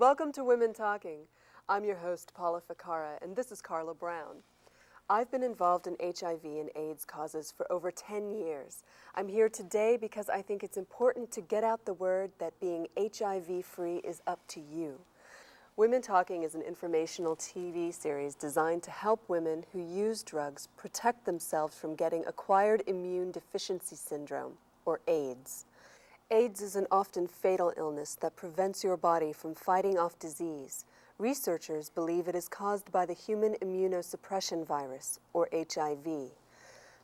Welcome to Women Talking. I'm your host, Paula Ficara, and this is Carla Brown. I've been involved in HIV and AIDS causes for over 10 years. I'm here today because I think it's important to get out the word that being HIV-free is up to you. Women Talking is an informational TV series designed to help women who use drugs protect themselves from getting acquired immune deficiency syndrome, or AIDS. AIDS is an often fatal illness that prevents your body from fighting off disease. Researchers believe it is caused by the human immunosuppression virus, or HIV.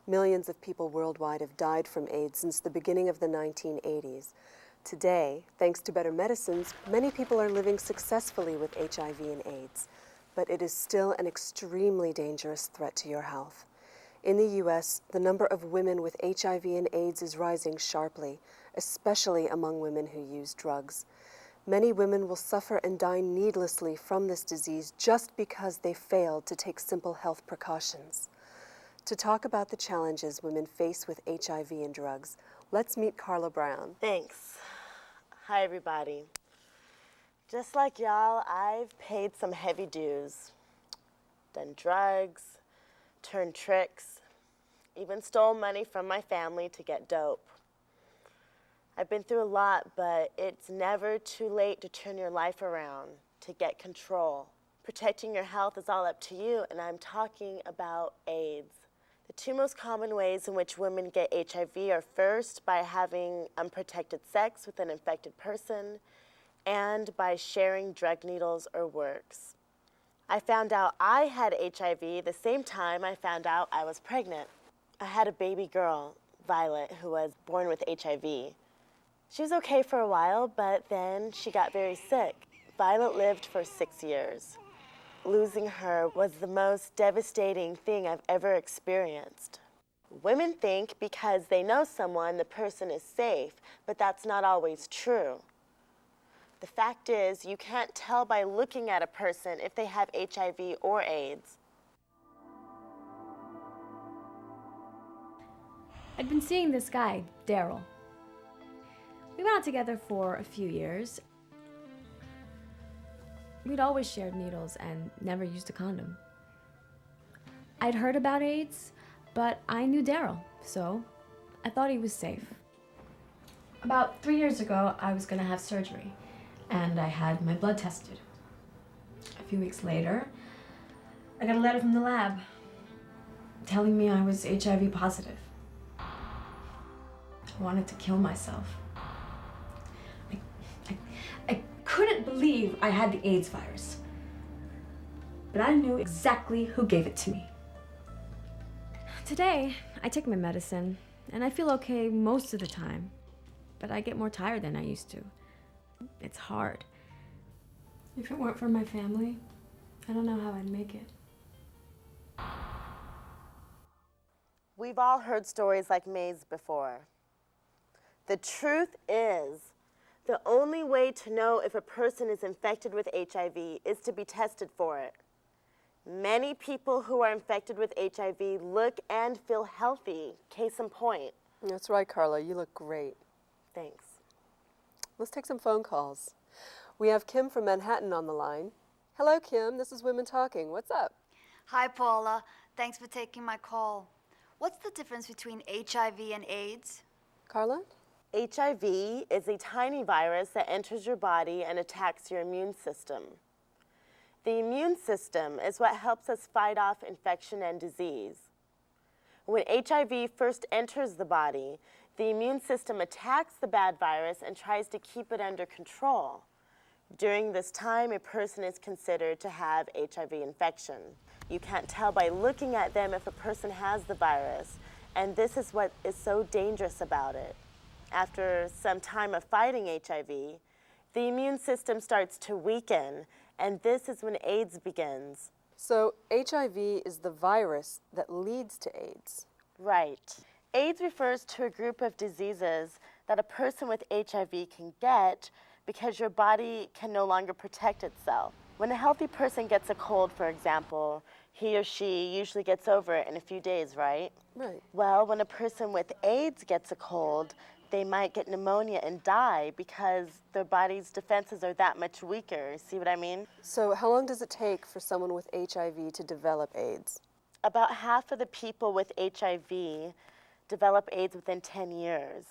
Millions of people worldwide have died from AIDS since the beginning of the 1980s. Today, thanks to better medicines, many people are living successfully with HIV and AIDS, but it is still an extremely dangerous threat to your health. In the U.S., the number of women with HIV and AIDS is rising sharply, especially among women who use drugs. Many women will suffer and die needlessly from this disease just because they failed to take simple health precautions. To talk about the challenges women face with HIV and drugs, let's meet Carla Brown. Thanks. Hi, everybody. Just like y'all, I've paid some heavy dues, done drugs, turned tricks, even stole money from my family to get dope. I've been through a lot, but it's never too late to turn your life around, to get control. Protecting your health is all up to you, and I'm talking about AIDS. The two most common ways in which women get HIV are first by having unprotected sex with an infected person and by sharing drug needles or works. I found out I had HIV the same time I found out I was pregnant. I had a baby girl, Violet, who was born with HIV. She was okay for a while, but then she got very sick. Violet lived for 6 years. Losing her was the most devastating thing I've ever experienced. Women think because they know someone, the person is safe, but that's not always true. The fact is, you can't tell by looking at a person if they have HIV or AIDS. I'd been seeing this guy, Daryl. We went out together for a few years. We'd always shared needles and never used a condom. I'd heard about AIDS, but I knew Daryl, so I thought he was safe. About 3 years ago, I was gonna have surgery, and I had my blood tested. A few weeks later, I got a letter from the lab telling me I was HIV positive. I wanted to kill myself. I couldn't believe I had the AIDS virus. But I knew exactly who gave it to me. Today, I take my medicine, and I feel okay most of the time. But I get more tired than I used to. It's hard. If it weren't for my family, I don't know how I'd make it. We've all heard stories like May's before. The truth is, the only way to know if a person is infected with HIV is to be tested for it. Many people who are infected with HIV look and feel healthy, case in point. That's right, Carla. You look great. Thanks. Let's take some phone calls. We have Kim from Manhattan on the line. Hello, Kim. This is Women Talking. What's up? Hi, Paula. Thanks for taking my call. What's the difference between HIV and AIDS? Carla? HIV is a tiny virus that enters your body and attacks your immune system. The immune system is what helps us fight off infection and disease. When HIV first enters the body, the immune system attacks the bad virus and tries to keep it under control. During this time, a person is considered to have HIV infection. You can't tell by looking at them if a person has the virus, and this is what is so dangerous about it. After some time of fighting HIV, the immune system starts to weaken, and this is when AIDS begins. So HIV is the virus that leads to AIDS. Right. AIDS refers to a group of diseases that a person with HIV can get because your body can no longer protect itself. When a healthy person gets a cold, for example, he or she usually gets over it in a few days, right? Right. Well, when a person with AIDS gets a cold, they might get pneumonia and die because their body's defenses are that much weaker. See what I mean? So how long does it take for someone with HIV to develop AIDS? About half of the people with HIV develop AIDS within 10 years.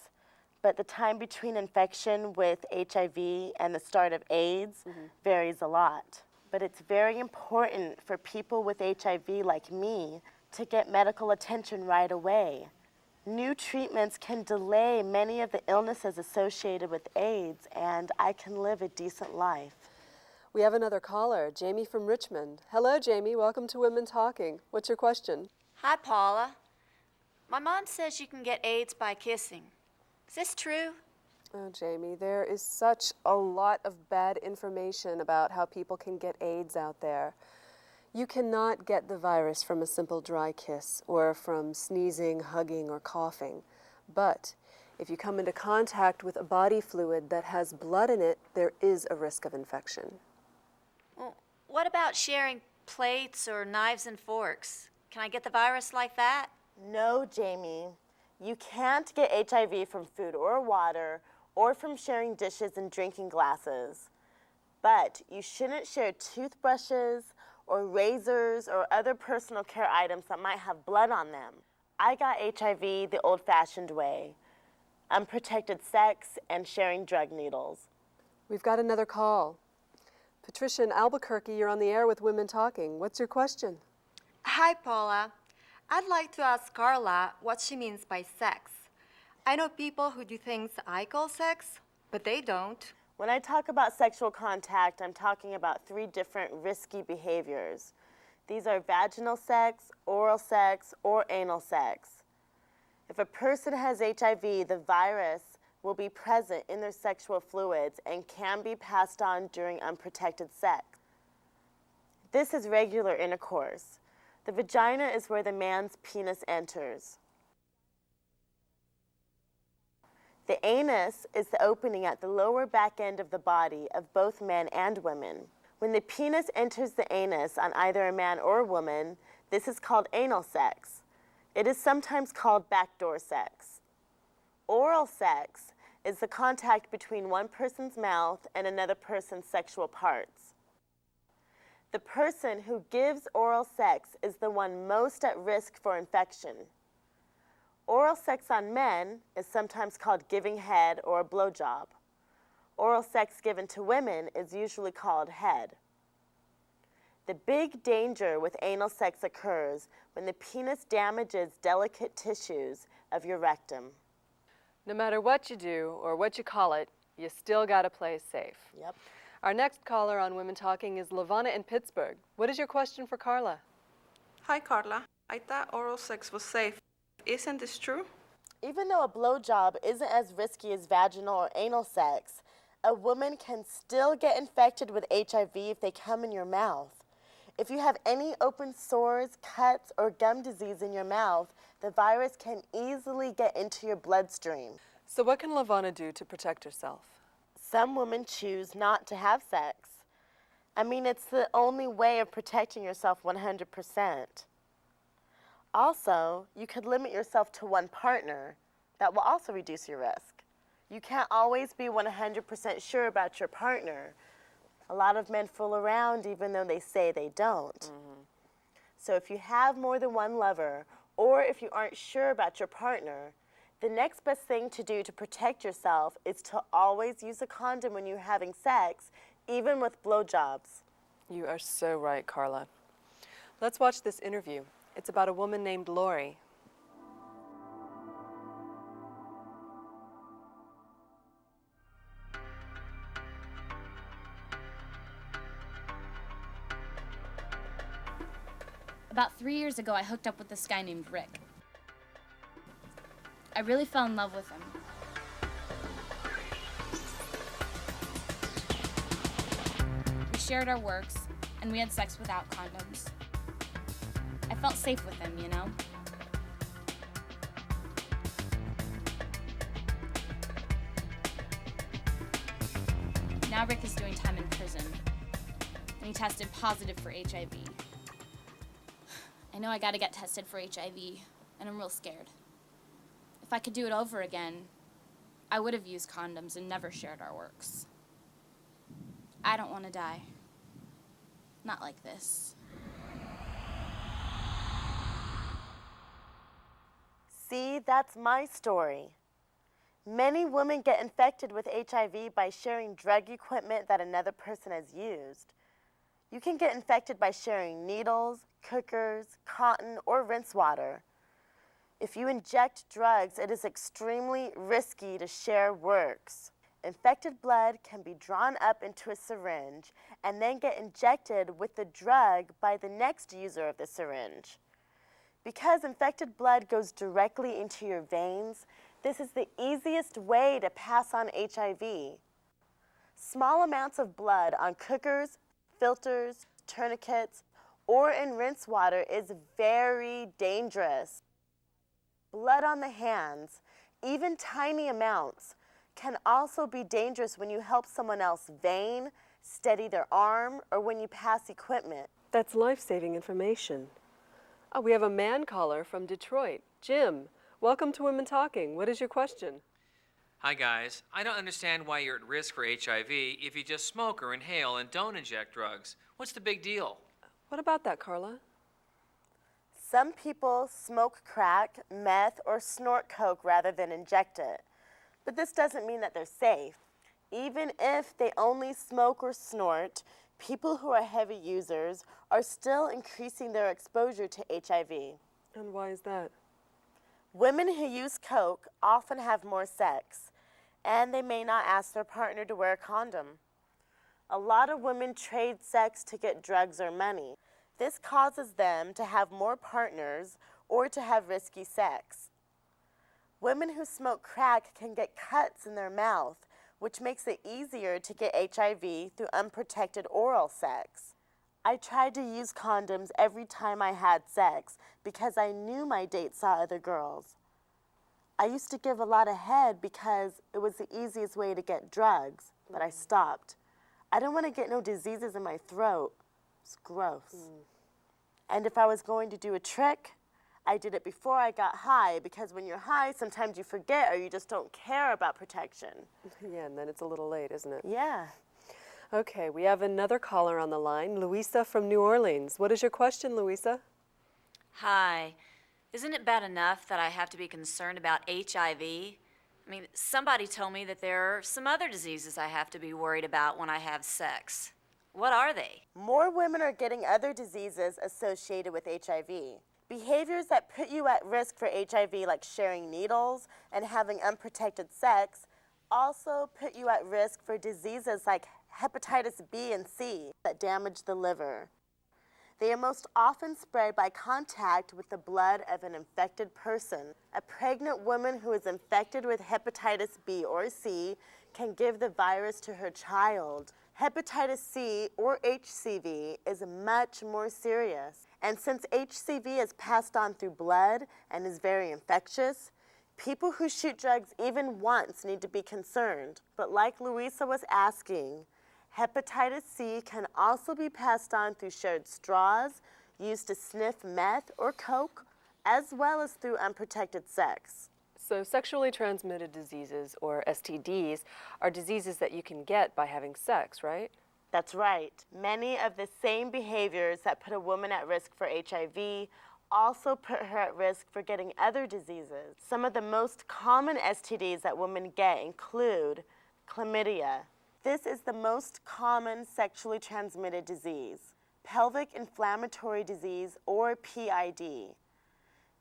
But the time between infection with HIV and the start of AIDS varies a lot. But it's very important for people with HIV like me to get medical attention right away. New treatments can delay many of the illnesses associated with AIDS, and I can live a decent life. We have another caller, Jamie from Richmond. Hello, Jamie. Welcome to Women Talking. What's your question? Hi, Paula. My mom says you can get AIDS by kissing. Is this true? Oh, Jamie, there is such a lot of bad information about how people can get AIDS out there. You cannot get the virus from a simple dry kiss or from sneezing, hugging, or coughing. But if you come into contact with a body fluid that has blood in it, there is a risk of infection. Well, what about sharing plates or knives and forks? Can I get the virus like that? No, Jamie. You can't get HIV from food or water or from sharing dishes and drinking glasses. But you shouldn't share toothbrushes or razors or other personal care items that might have blood on them. I got HIV the old-fashioned way: unprotected sex and sharing drug needles. We've got another call. Patricia in Albuquerque, you're on the air with Women Talking. What's your question? Hi, Paula. I'd like to ask Carla what she means by sex. I know people who do things I call sex, but they don't. When I talk about sexual contact, I'm talking about 3 different risky behaviors. These are vaginal sex, oral sex, or anal sex. If a person has HIV, the virus will be present in their sexual fluids and can be passed on during unprotected sex. This is regular intercourse. The vagina is where the man's penis enters. The anus is the opening at the lower back end of the body of both men and women. When the penis enters the anus on either a man or a woman, this is called anal sex. It is sometimes called backdoor sex. Oral sex is the contact between one person's mouth and another person's sexual parts. The person who gives oral sex is the one most at risk for infection. Oral sex on men is sometimes called giving head or a blowjob. Oral sex given to women is usually called head. The big danger with anal sex occurs when the penis damages delicate tissues of your rectum. No matter what you do or what you call it, you still gotta play safe. Yep. Our next caller on Women Talking is Lavana in Pittsburgh. What is your question for Carla? Hi, Carla. I thought oral sex was safe. Isn't this true? Even though a blowjob isn't as risky as vaginal or anal sex, a woman can still get infected with HIV if they come in your mouth. If you have any open sores, cuts, or gum disease in your mouth, the virus can easily get into your bloodstream. So what can Lavana do to protect herself? Some women choose not to have sex. I mean, it's the only way of protecting yourself 100%. Also, you could limit yourself to one partner. That will also reduce your risk. You can't always be 100% sure about your partner. A lot of men fool around even though they say they don't. So if you have more than one lover, or if you aren't sure about your partner, the next best thing to do to protect yourself is to always use a condom when you're having sex, even with blowjobs. You are so right, Carla. Let's watch this interview. It's about a woman named Lori. About 3 years ago, I hooked up with this guy named Rick. I really fell in love with him. We shared our works, and we had sex without condoms. I felt safe with him, you know? Now Rick is doing time in prison, and he tested positive for HIV. I know I gotta get tested for HIV, and I'm real scared. If I could do it over again, I would have used condoms and never shared our works. I don't want to die. Not like this. See, that's my story. Many women get infected with HIV by sharing drug equipment that another person has used. You can get infected by sharing needles, cookers, cotton, or rinse water. If you inject drugs, it is extremely risky to share works. Infected blood can be drawn up into a syringe and then get injected with the drug by the next user of the syringe. Because infected blood goes directly into your veins, this is the easiest way to pass on HIV. Small amounts of blood on cookers, filters, tourniquets, or in rinse water is very dangerous. Blood on the hands, even tiny amounts, can also be dangerous when you help someone else vein, steady their arm, or when you pass equipment. That's life-saving information. Oh, we have a man caller from Detroit. Jim, welcome to Women Talking. What is your question? Hi guys, I don't understand why you're at risk for HIV if you just smoke or inhale and don't inject drugs. What's the big deal? What about that, Carla? Some people smoke crack, meth, or snort coke rather than inject it. But this doesn't mean that they're safe. Even if they only smoke or snort, people who are heavy users are still increasing their exposure to HIV. And why is that? Women who use coke often have more sex, and they may not ask their partner to wear a condom. A lot of women trade sex to get drugs or money. This causes them to have more partners or to have risky sex. Women who smoke crack can get cuts in their mouth, which makes it easier to get HIV through unprotected oral sex. I tried to use condoms every time I had sex because I knew my date saw other girls. I used to give a lot of head because it was the easiest way to get drugs, but I stopped. I didn't want to get no diseases in my throat. It's gross. And if I was going to do a trick, I did it before I got high, because when you're high, sometimes you forget or you just don't care about protection. Yeah, and then it's a little late, isn't it? Yeah. Okay, we have another caller on the line, Louisa from New Orleans. What is your question, Louisa? Hi. Isn't it bad enough that I have to be concerned about HIV? I mean, somebody told me that there are some other diseases I have to be worried about when I have sex. What are they? More women are getting other diseases associated with HIV. Behaviors that put you at risk for HIV, like sharing needles and having unprotected sex, also put you at risk for diseases like hepatitis B and C that damage the liver. They are most often spread by contact with the blood of an infected person. A pregnant woman who is infected with hepatitis B or C can give the virus to her child. Hepatitis C, or HCV, is much more serious. And since HCV is passed on through blood and is very infectious, people who shoot drugs even once need to be concerned. But like Louisa was asking, hepatitis C can also be passed on through shared straws, used to sniff meth or coke, as well as through unprotected sex. So sexually transmitted diseases, or STDs, are diseases that you can get by having sex, right? That's right. Many of the same behaviors that put a woman at risk for HIV also put her at risk for getting other diseases. Some of the most common STDs that women get include chlamydia. This is the most common sexually transmitted disease. Pelvic inflammatory disease, or PID.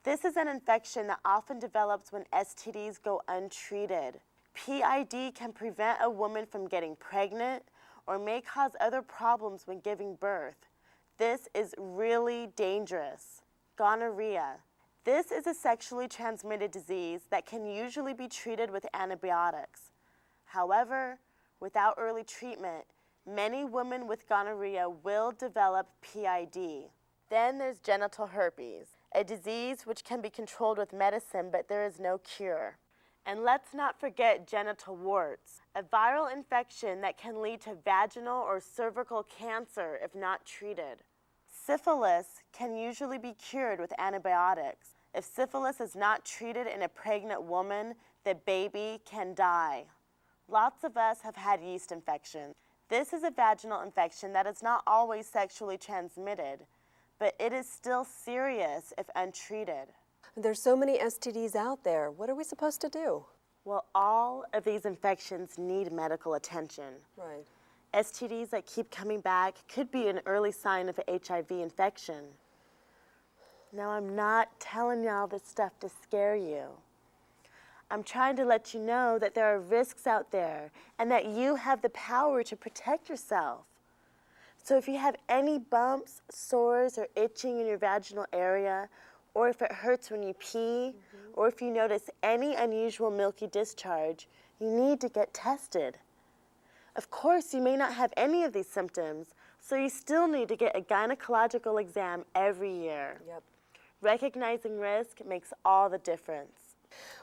This is an infection that often develops when STDs go untreated. PID can prevent a woman from getting pregnant or may cause other problems when giving birth. This is really dangerous. Gonorrhea. This is a sexually transmitted disease that can usually be treated with antibiotics. However, without early treatment, many women with gonorrhea will develop PID. Then there's genital herpes, a disease which can be controlled with medicine, but there is no cure. And let's not forget genital warts, a viral infection that can lead to vaginal or cervical cancer if not treated. Syphilis can usually be cured with antibiotics. If syphilis is not treated in a pregnant woman, the baby can die. Lots of us have had yeast infections. This is a vaginal infection that is not always sexually transmitted, but it is still serious if untreated. There's so many STDs out there. What are we supposed to do? Well, all of these infections need medical attention. Right. STDs that keep coming back could be an early sign of an HIV infection. Now, I'm not telling y'all this stuff to scare you. I'm trying to let you know that there are risks out there and that you have the power to protect yourself. So if you have any bumps, sores, or itching in your vaginal area, or if it hurts when you pee, or if you notice any unusual milky discharge, you need to get tested. Of course, you may not have any of these symptoms, so you still need to get a gynecological exam every year. Yep. Recognizing risk makes all the difference.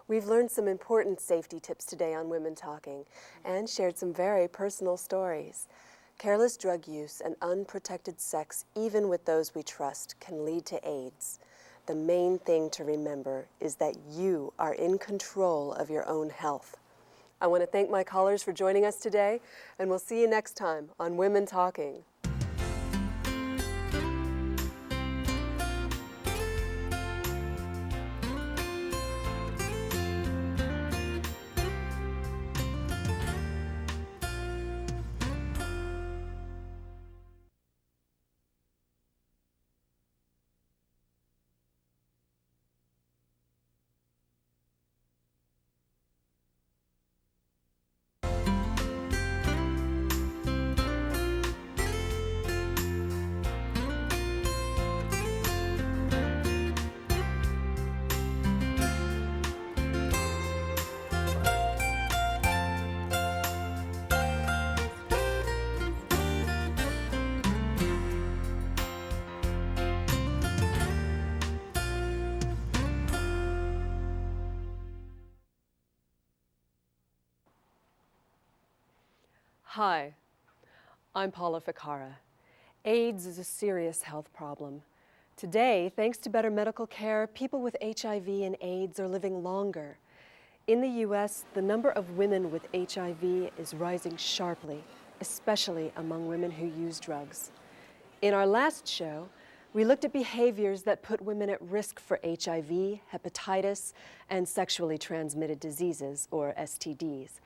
We've learned some important safety tips today on Women Talking and shared some very personal stories. Careless drug use and unprotected sex, even with those we trust, can lead to AIDS. The main thing to remember is that you are in control of your own health. I want to thank my callers for joining us today, and we'll see you next time on Women Talking. Hi, I'm Paula Ficara. AIDS is a serious health problem. Today, thanks to better medical care, people with HIV and AIDS are living longer. In the U.S., the number of women with HIV is rising sharply, especially among women who use drugs. In our last show, we looked at behaviors that put women at risk for HIV, hepatitis, and sexually transmitted diseases, or STDs.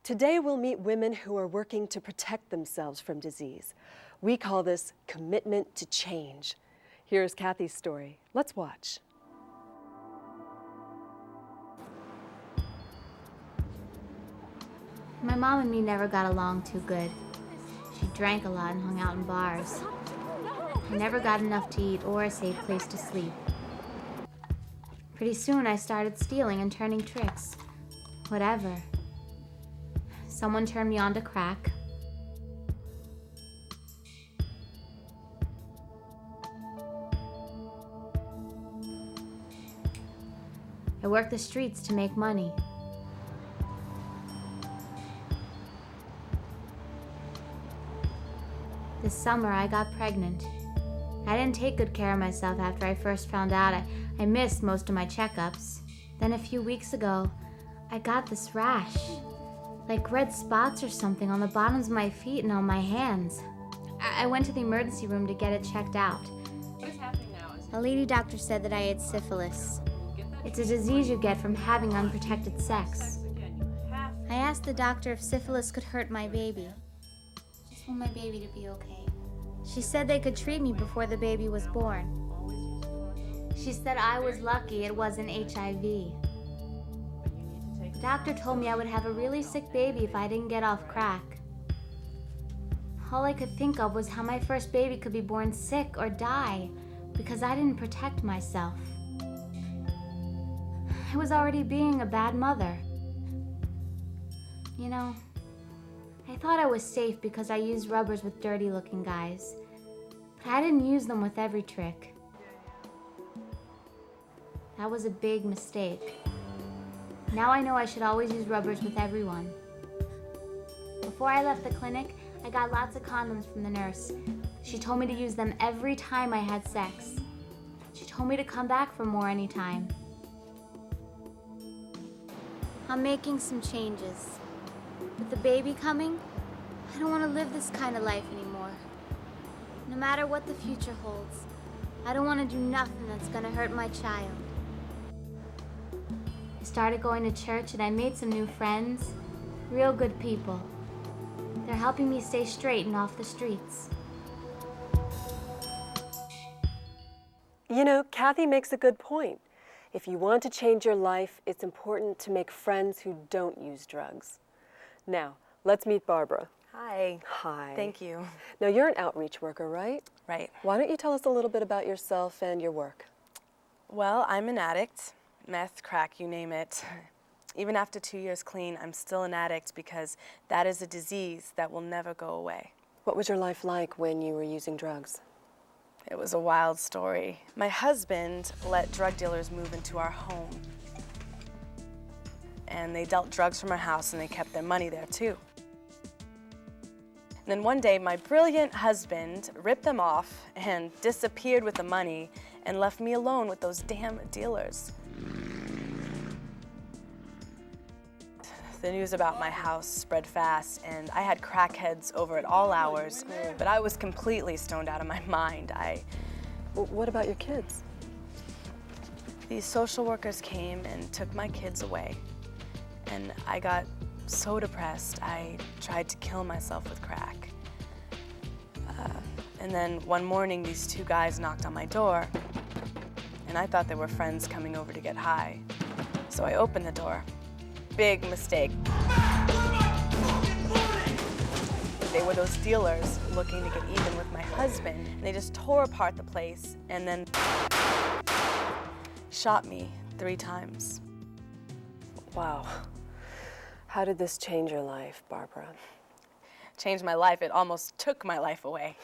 Today, we'll meet women who are working to protect themselves from disease. We call this commitment to change. Here's Kathy's story. Let's watch. My mom and me never got along too good. She drank a lot and hung out in bars. I never got enough to eat or a safe place to sleep. Pretty soon I started stealing and turning tricks. Whatever. Someone turned me on to crack. I worked the streets to make money. This summer, I got pregnant. I didn't take good care of myself after I first found out. I missed most of my checkups. Then a few weeks ago, I got this rash, like red spots or something on the bottoms of my feet and on my hands. I went to the emergency room to get it checked out. What is happening now? A lady doctor said that I had syphilis. It's a disease you get from having unprotected sex. I asked the doctor if syphilis could hurt my baby. Just want my baby to be okay. She said they could treat me before the baby was born. She said I was lucky it wasn't HIV. The doctor told me I would have a really sick baby if I didn't get off crack. All I could think of was how my first baby could be born sick or die because I didn't protect myself. I was already being a bad mother. You know, I thought I was safe because I used rubbers with dirty-looking guys, but I didn't use them with every trick. That was a big mistake. Now I know I should always use rubbers with everyone. Before I left the clinic, I got lots of condoms from the nurse. She told me to use them every time I had sex. She told me to come back for more anytime. I'm making some changes. With the baby coming, I don't want to live this kind of life anymore. No matter what the future holds, I don't want to do nothing that's going to hurt my child. I started going to church and I made some new friends, real good people. They're helping me stay straight and off the streets. You know, Kathy makes a good point. If you want to change your life, it's important to make friends who don't use drugs. Now, let's meet Barbara. Hi. Hi. Thank you. Now, you're an outreach worker, right? Right. Why don't you tell us a little bit about yourself and your work? Well, I'm an addict. Meth, crack, you name it. Even after 2 years clean, I'm still an addict because that is a disease that will never go away. What was your life like when you were using drugs? It was a wild story. My husband let drug dealers move into our home. And they dealt drugs from our house and they kept their money there too. And then one day, my brilliant husband ripped them off and disappeared with the money and left me alone with those damn dealers. The news about my house spread fast, and I had crackheads over at all hours, but I was completely stoned out of my mind. What about your kids? These social workers came and took my kids away, and I got so depressed, I tried to kill myself with crack. And then one morning, these two guys knocked on my door, and I thought they were friends coming over to get high. So I opened the door. Big mistake. They were those dealers looking to get even with my husband, and they just tore apart the place and then shot me 3 times. Wow. How did this change your life, Barbara? Changed my life. It almost took my life away.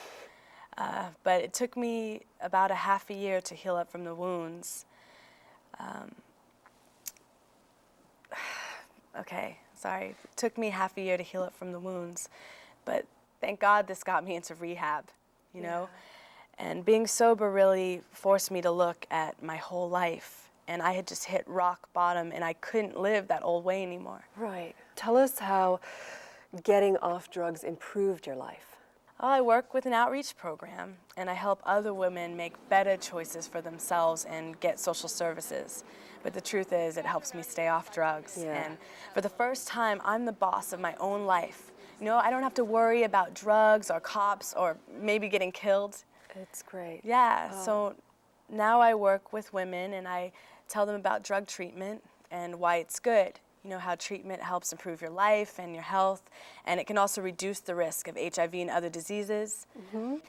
But it took me about a half a year to heal up from the wounds. Okay, sorry. It took me half a year to heal up from the wounds. But thank God this got me into rehab, you know? And being sober really forced me to look at my whole life. And I had just hit rock bottom and I couldn't live that old way anymore. Right. Tell us how getting off drugs improved your life. I work with an outreach program, and I help other women make better choices for themselves and get social services. But the truth is, it helps me stay off drugs. Yeah. And for the first time, I'm the boss of my own life. You know, I don't have to worry about drugs or cops or maybe getting killed. It's great. Yeah, so now I work with women, and I tell them about drug treatment and why it's good. You know, how treatment helps improve your life and your health, and it can also reduce the risk of HIV and other diseases.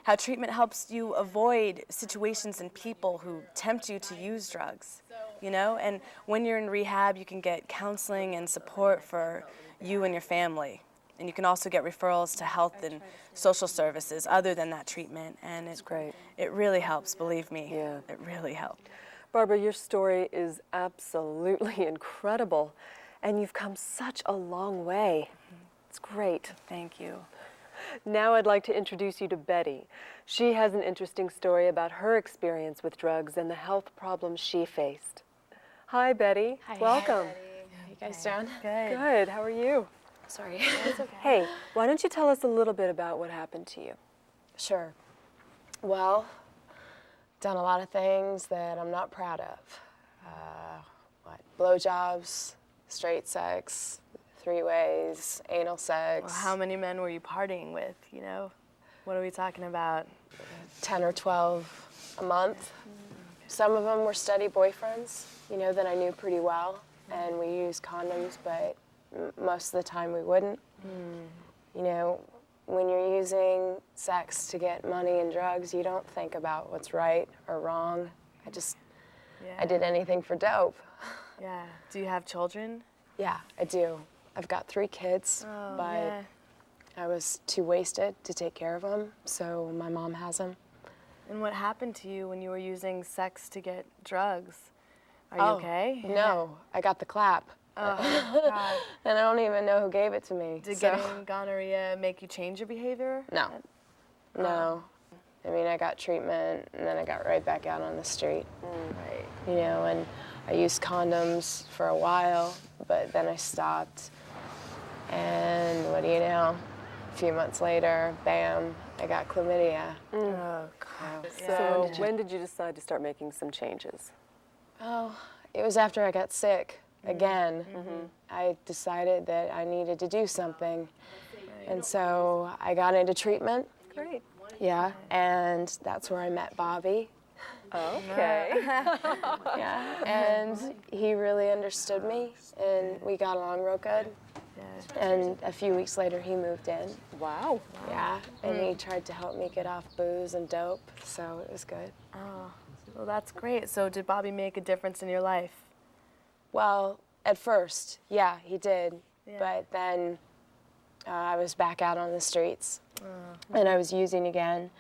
How treatment helps you avoid situations and people who tempt you to use drugs, you know? And when you're in rehab, you can get counseling and support for you and your family. And you can also get referrals to health and social services other than that treatment. And it's great. It really helps, believe me. Yeah. It really helped. Barbara, your story is absolutely incredible. And you've come such a long way. It's great. Thank you. Now I'd like to introduce you to Betty. She has an interesting story about her experience with drugs and the health problems she faced. Hi, Betty. Hi. Welcome. Hi, Betty. How you guys doing? Good. Good. How are you? Sorry. It's okay. Hey, why don't you tell us a little bit about what happened to you? Sure. Well, done a lot of things that I'm not proud of. Blowjobs, straight sex, 3-ways, anal sex. Well, how many men were you partying with, you know? What are we talking about? 10 or 12 a month. Some of them were steady boyfriends, you know, that I knew pretty well, and we used condoms, but most of the time we wouldn't. You know, when you're using sex to get money and drugs, you don't think about what's right or wrong. I did anything for dope. Yeah. Do you have children? Yeah, I do. I've got 3 kids, but I was too wasted to take care of them, so my mom has them. And what happened to you when you were using sex to get drugs? Are you okay? No, I got the clap. Oh, God. And I don't even know who gave it to me. Did getting gonorrhea make you change your behavior? No. No. I mean, I got treatment, and then I got right back out on the street. Right. You know, and I used condoms for a while, but then I stopped. And what do you know? A few months later, bam, I got chlamydia. Oh, God. So when did you decide to start making some changes? Oh, it was after I got sick again. I decided that I needed to do something. And so I got into treatment. Great. Yeah, and that's where I met Bobby. Okay. Yeah, and he really understood me, and we got along real good. And a few weeks later, he moved in. Wow. Yeah, and he tried to help me get off booze and dope, so it was good. Oh, well, that's great. So did Bobby make a difference in your life? Well, at first, yeah, he did. But then I was back out on the streets, and I was using again.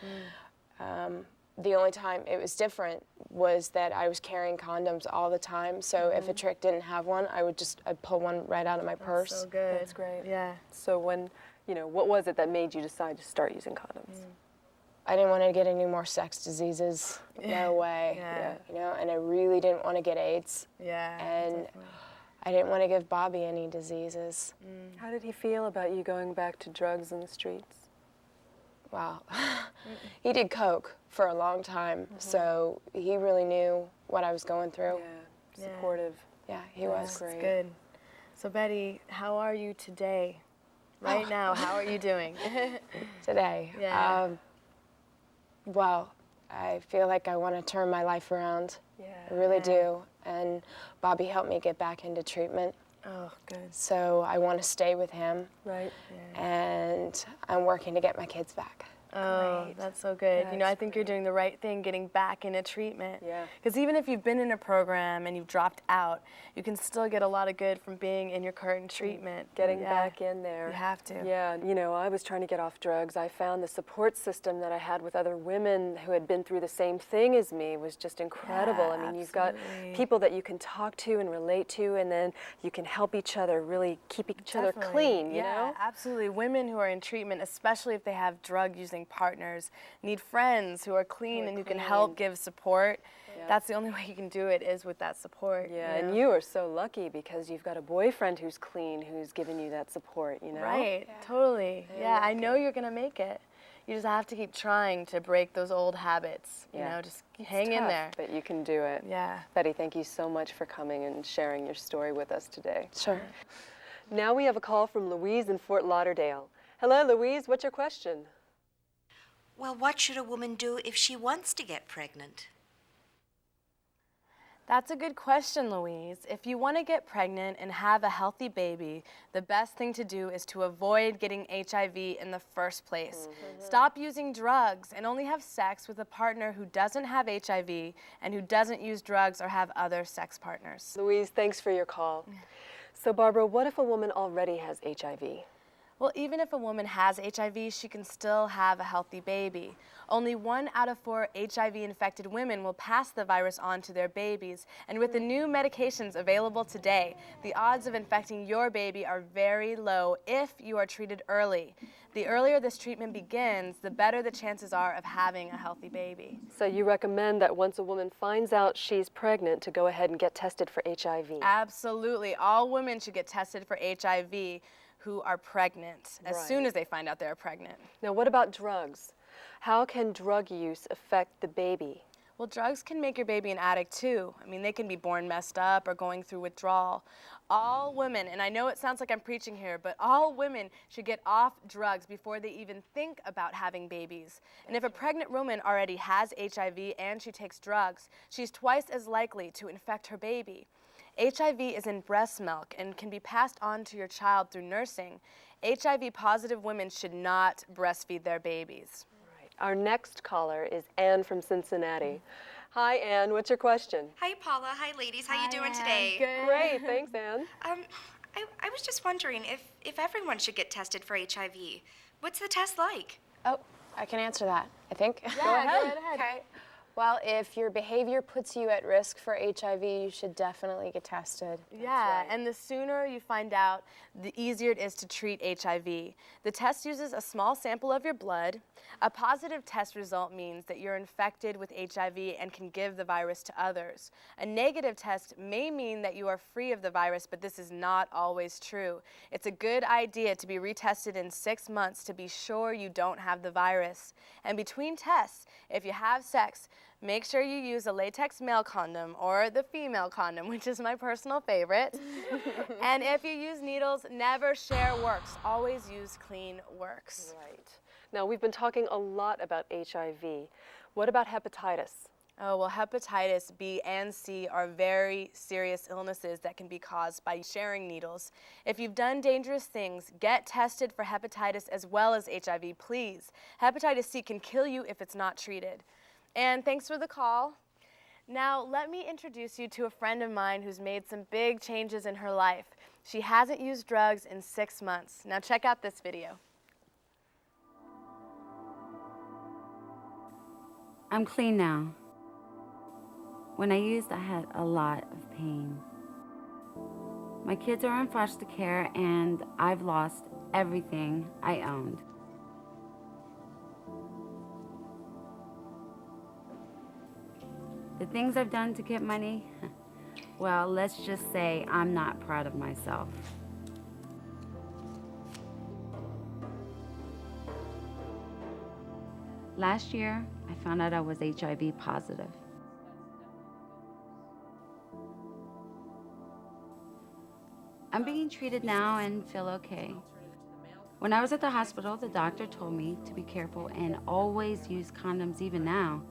The only time it was different was that I was carrying condoms all the time. So if a trick didn't have one, I'd pull one right out of my purse. So good. That's great. Yeah. So when, what was it that made you decide to start using condoms? I didn't want to get any more sex diseases. No way. Yeah. And I really didn't want to get AIDS. Yeah. And definitely. I didn't want to give Bobby any diseases. How did he feel about you going back to drugs in the streets? Wow. He did coke for a long time, so he really knew what I was going through. Yeah, supportive. Yeah, he was. That's good. So Betty, how are you today? Right now, how are you doing? Today? Yeah. Well, I feel like I want to turn my life around. Yeah. I really do. And Bobby helped me get back into treatment. Oh, good. So I want to stay with him. Right. And I'm working to get my kids back. Oh, that's so good. I think you're doing the right thing getting back into treatment. Yeah. Because even if you've been in a program and you've dropped out, you can still get a lot of good from being in your current treatment. Getting back in there. You have to. Yeah, I was trying to get off drugs. I found the support system that I had with other women who had been through the same thing as me was just incredible. Yeah, I mean, you've got absolutely. people that you can talk to and relate to, and then you can help each other really keep each other clean, you know? Absolutely. Women who are in treatment, especially if they have drug-using partners, need friends who are clean and who can help give support. Yeah. That's the only way you can do it is with that support. Yeah, and you are so lucky because you've got a boyfriend who's clean, who's giving you that support, Right, totally. Yeah, I know you're going to make it. You just have to keep trying to break those old habits, just hang in there. But you can do it. Yeah. Betty, thank you so much for coming and sharing your story with us today. Sure. Now we have a call from Louise in Fort Lauderdale. Hello, Louise, what's your question? Well, what should a woman do if she wants to get pregnant? That's a good question, Louise. If you want to get pregnant and have a healthy baby, the best thing to do is to avoid getting HIV in the first place. Stop using drugs and only have sex with a partner who doesn't have HIV and who doesn't use drugs or have other sex partners. Louise, thanks for your call. So, Barbara, what if a woman already has HIV? Well, even if a woman has HIV, she can still have a healthy baby. Only 1 out of 4 HIV-infected women will pass the virus on to their babies. And with the new medications available today, the odds of infecting your baby are very low if you are treated early. The earlier this treatment begins, the better the chances are of having a healthy baby. So you recommend that once a woman finds out she's pregnant to go ahead and get tested for HIV? Absolutely. All women should get tested for HIV who are pregnant as soon as they find out they're pregnant. Now, what about drugs? How can drug use affect the baby? Well, drugs can make your baby an addict too. I mean, they can be born messed up or going through withdrawal. All women, and I know it sounds like I'm preaching here, but all women should get off drugs before they even think about having babies. And if a pregnant woman already has HIV and she takes drugs, she's twice as likely to infect her baby. HIV is in breast milk and can be passed on to your child through nursing. HIV-positive women should not breastfeed their babies. Right. Our next caller is Anne from Cincinnati. Hi, Anne. What's your question? Hi, Paula. Hi, ladies. How you doing today? Good. Great. Thanks, Anne. I was just wondering if everyone should get tested for HIV. What's the test like? Oh, I can answer that, I think. Yeah, go ahead. Okay. Well, if your behavior puts you at risk for HIV, you should definitely get tested. Yeah, and the sooner you find out, the easier it is to treat HIV. The test uses a small sample of your blood. A positive test result means that you're infected with HIV and can give the virus to others. A negative test may mean that you are free of the virus, but this is not always true. It's a good idea to be retested in 6 months to be sure you don't have the virus. And between tests, if you have sex, make sure you use a latex male condom or the female condom, which is my personal favorite. And if you use needles, never share works. Always use clean works. Right. Now, we've been talking a lot about HIV. What about hepatitis? Oh, well, hepatitis B and C are very serious illnesses that can be caused by sharing needles. If you've done dangerous things, get tested for hepatitis as well as HIV, please. Hepatitis C can kill you if it's not treated. And thanks for the call. Now, let me introduce you to a friend of mine who's made some big changes in her life. She hasn't used drugs in 6 months. Now, check out this video. I'm clean now. When I used, I had a lot of pain. My kids are in foster care, and I've lost everything I owned. The things I've done to get money, well, let's just say I'm not proud of myself. Last year, I found out I was HIV positive. I'm being treated now and feel okay. When I was at the hospital, the doctor told me to be careful and always use condoms even now.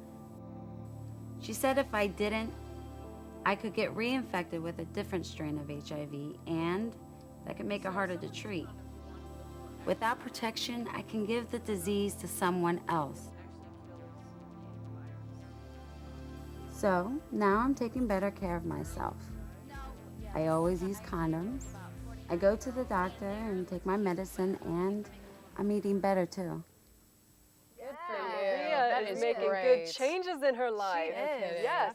She said if I didn't, I could get reinfected with a different strain of HIV, and that could make it harder to treat. Without protection, I can give the disease to someone else. So now I'm taking better care of myself. I always use condoms. I go to the doctor and take my medicine, and I'm eating better too. Maria is making good changes in her life. She is. Yes.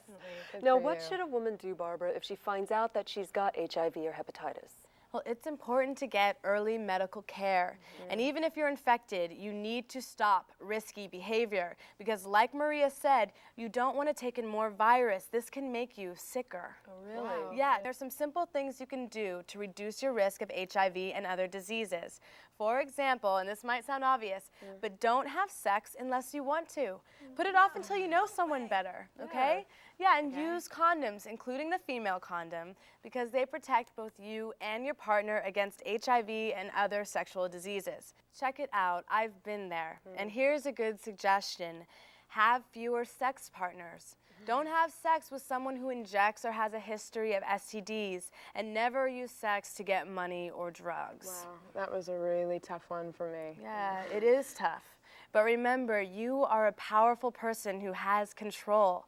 Good Now, for what you. should a woman do, Barbara, if she finds out that she's got HIV or hepatitis? Well, it's important to get early medical care. And even if you're infected, you need to stop risky behavior because like Maria said, you don't want to take in more virus. This can make you sicker. Oh, really? Wow. Yeah, there's some simple things you can do to reduce your risk of HIV and other diseases. For example, and this might sound obvious, but don't have sex unless you want to. Put it off until you know someone better, okay? Yeah, and use condoms, including the female condom, because they protect both you and your partner against HIV and other sexual diseases. Check it out, I've been there. And here's a good suggestion. Have fewer sex partners. Don't have sex with someone who injects or has a history of STDs, and never use sex to get money or drugs. Wow, that was a really tough one for me. Yeah, it is tough. But remember, you are a powerful person who has control.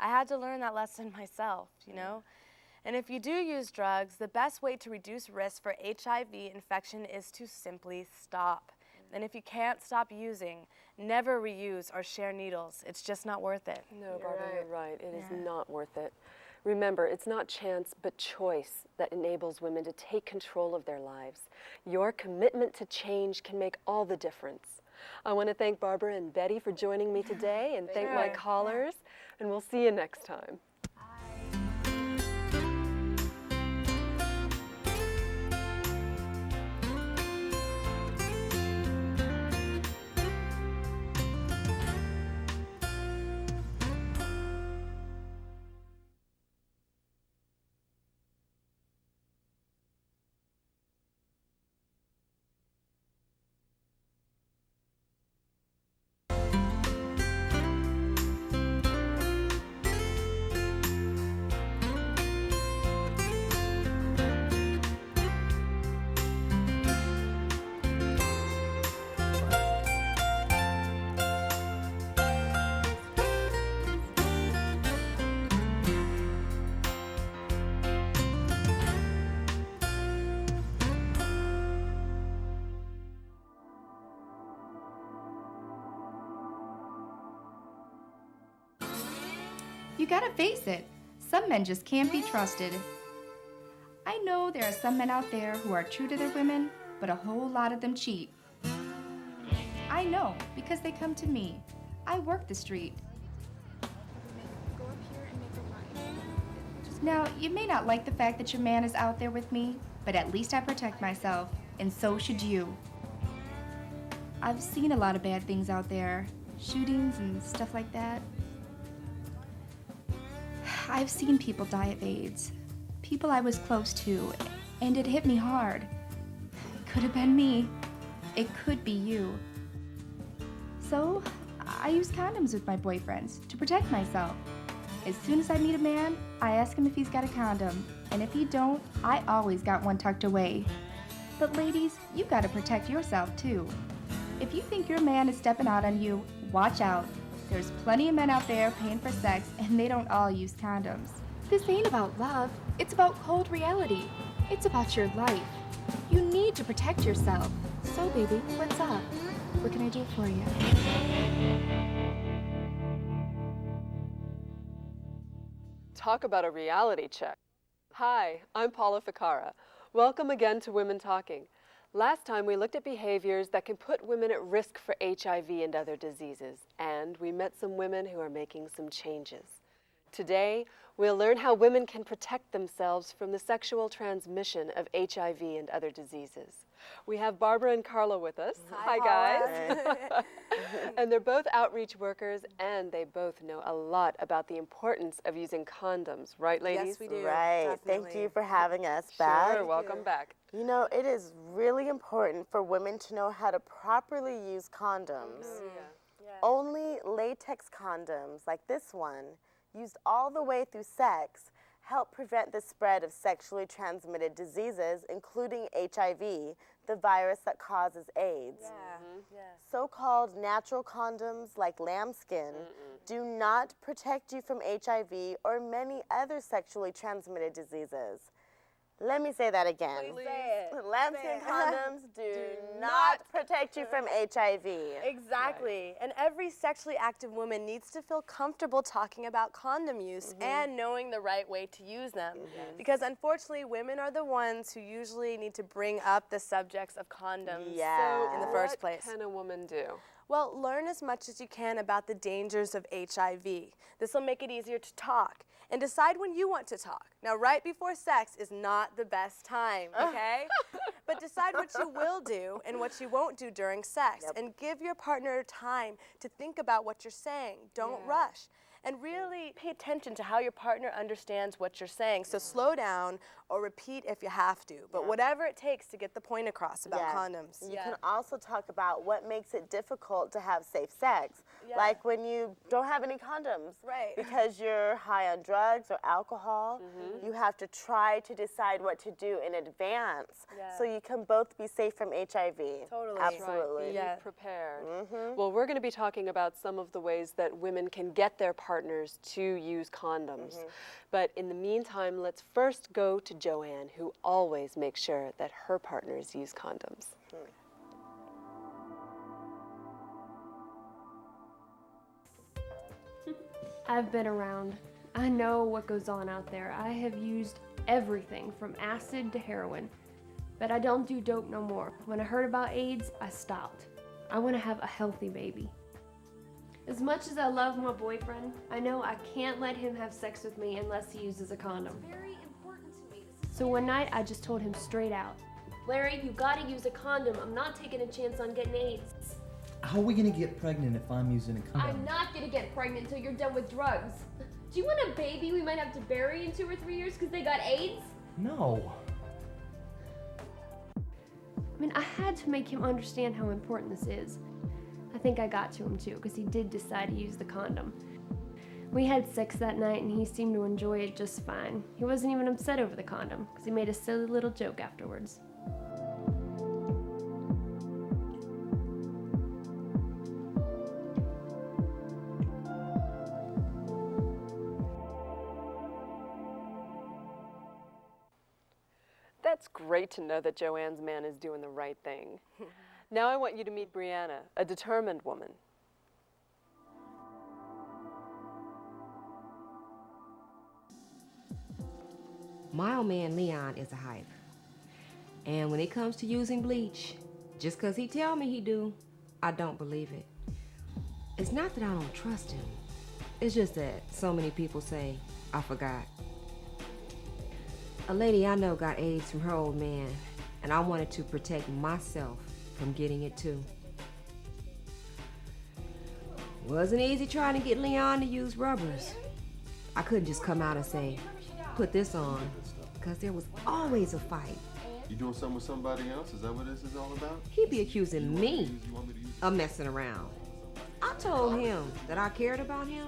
I had to learn that lesson myself, you know? And if you do use drugs, the best way to reduce risk for HIV infection is to simply stop. And if you can't stop using, never reuse or share needles. It's just not worth it. No, Barbara, you're right. It is not worth it. Remember, it's not chance, but choice that enables women to take control of their lives. Your commitment to change can make all the difference. I want to thank Barbara and Betty for joining me today, and thank my callers, and we'll see you next time. You gotta face it, some men just can't be trusted. I know there are some men out there who are true to their women, but a whole lot of them cheat. I know, because they come to me. I work the street. Now, you may not like the fact that your man is out there with me, but at least I protect myself, and so should you. I've seen a lot of bad things out there, shootings and stuff like that. I've seen people die of AIDS, people I was close to, and it hit me hard. It could have been me. It could be you. So, I use condoms with my boyfriends to protect myself. As soon as I meet a man, I ask him if he's got a condom, and if he don't, I always got one tucked away. But ladies, you gotta protect yourself too. If you think your man is stepping out on you, watch out. There's plenty of men out there paying for sex, and they don't all use condoms. This ain't about love, it's about cold reality. It's about your life. You need to protect yourself. So baby, what's up? What can I do for you? Talk about a reality check. Hi, I'm Paula Ficara. Welcome again to Women Talking. Last time we looked at behaviors that can put women at risk for HIV and other diseases, and we met some women who are making some changes. Today, we'll learn how women can protect themselves from the sexual transmission of HIV and other diseases. We have Barbara and Carla with us. Hi guys. And they're both outreach workers, and they both know a lot about the importance of using condoms, right ladies? Yes, we do. Right. Definitely. Thank you for having us back. Sure, welcome back. You know, it is really important for women to know how to properly use condoms. Only latex condoms, like this one, used all the way through sex, help prevent the spread of sexually transmitted diseases, including HIV, the virus that causes AIDS. So-called natural condoms like lambskin do not protect you from HIV or many other sexually transmitted diseases. Let me say that again. Please say it. Lambskin condoms do not protect you from HIV. Exactly. And every sexually active woman needs to feel comfortable talking about condom use and knowing the right way to use them. Because unfortunately, women are the ones who usually need to bring up the subjects of condoms in the first place. What can a woman do? Well, learn as much as you can about the dangers of HIV. This will make it easier to talk. And decide when you want to talk. Now, right before sex is not the best time, okay? But decide what you will do and what you won't do during sex. And give your partner time to think about what you're saying. Don't rush. And really pay attention to how your partner understands what you're saying. So slow down or repeat if you have to. But whatever it takes to get the point across about condoms. You can also talk about what makes it difficult to have safe sex. Like when you don't have any condoms. Because you're high on drugs or alcohol. You have to try to decide what to do in advance so you can both be safe from HIV. Totally. Absolutely. Be prepared. Well, we're going to be talking about some of the ways that women can get their partners to use condoms. But in the meantime, let's first go to Joanne, who always makes sure that her partners use condoms. I've been around. I know what goes on out there. I have used everything from acid to heroin, but I don't do dope no more. When I heard about AIDS, I stopped. I want to have a healthy baby. As much as I love my boyfriend, I know I can't let him have sex with me unless he uses a condom. It's very important to me. So one night, I just told him straight out, Larry, you gotta use a condom. I'm not taking a chance on getting AIDS. How are we gonna get pregnant if I'm using a condom? I'm not gonna get pregnant until you're done with drugs. Do you want a baby we might have to bury in 2 or 3 years because they got AIDS? No. I mean, I had to make him understand how important this is. I think I got to him too, because he did decide to use the condom. We had sex that night and he seemed to enjoy it just fine. He wasn't even upset over the condom, because he made a silly little joke afterwards. That's great to know that Joanne's man is doing the right thing. Now I want you to meet Brianna, a determined woman. My old man Leon is a hype. And when it comes to using bleach, just 'cause he tell me he do, I don't believe it. It's not that I don't trust him. It's just that so many people say, I forgot. A lady I know got AIDS from her old man, and I wanted to protect myself from getting it too. Wasn't easy trying to get Leon to use rubbers. I couldn't just come out and say, put this on, because there was always a fight. You doing something with somebody else? Is that what this is all about? He'd be accusing me of messing around. I told him that I cared about him,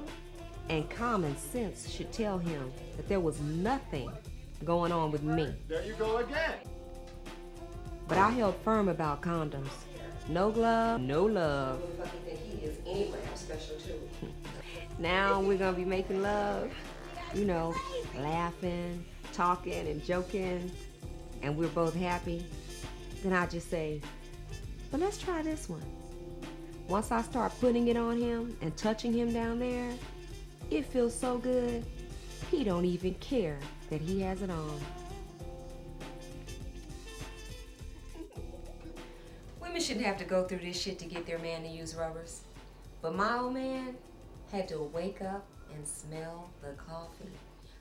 and common sense should tell him that there was nothing going on with me. There you go again. But I held firm about condoms. No glove, no love. He is anyway special too. Now we're gonna be making love, you know, laughing, talking, and joking, and we're both happy. Then I just say, but let's try this one. Once I start putting it on him and touching him down there, it feels so good, he don't even care that he has it on. Women shouldn't have to go through this shit to get their man to use rubbers. But my old man had to wake up and smell the coffee.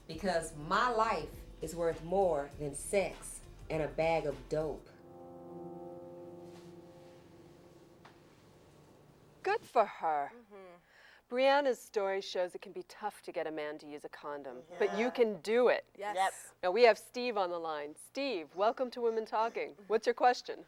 Because my life is worth more than sex and a bag of dope. Good for her. Brianna's story shows it can be tough to get a man to use a condom, but you can do it. Yes. Yep. Now we have Steve on the line. Steve, welcome to Women Talking. What's your question?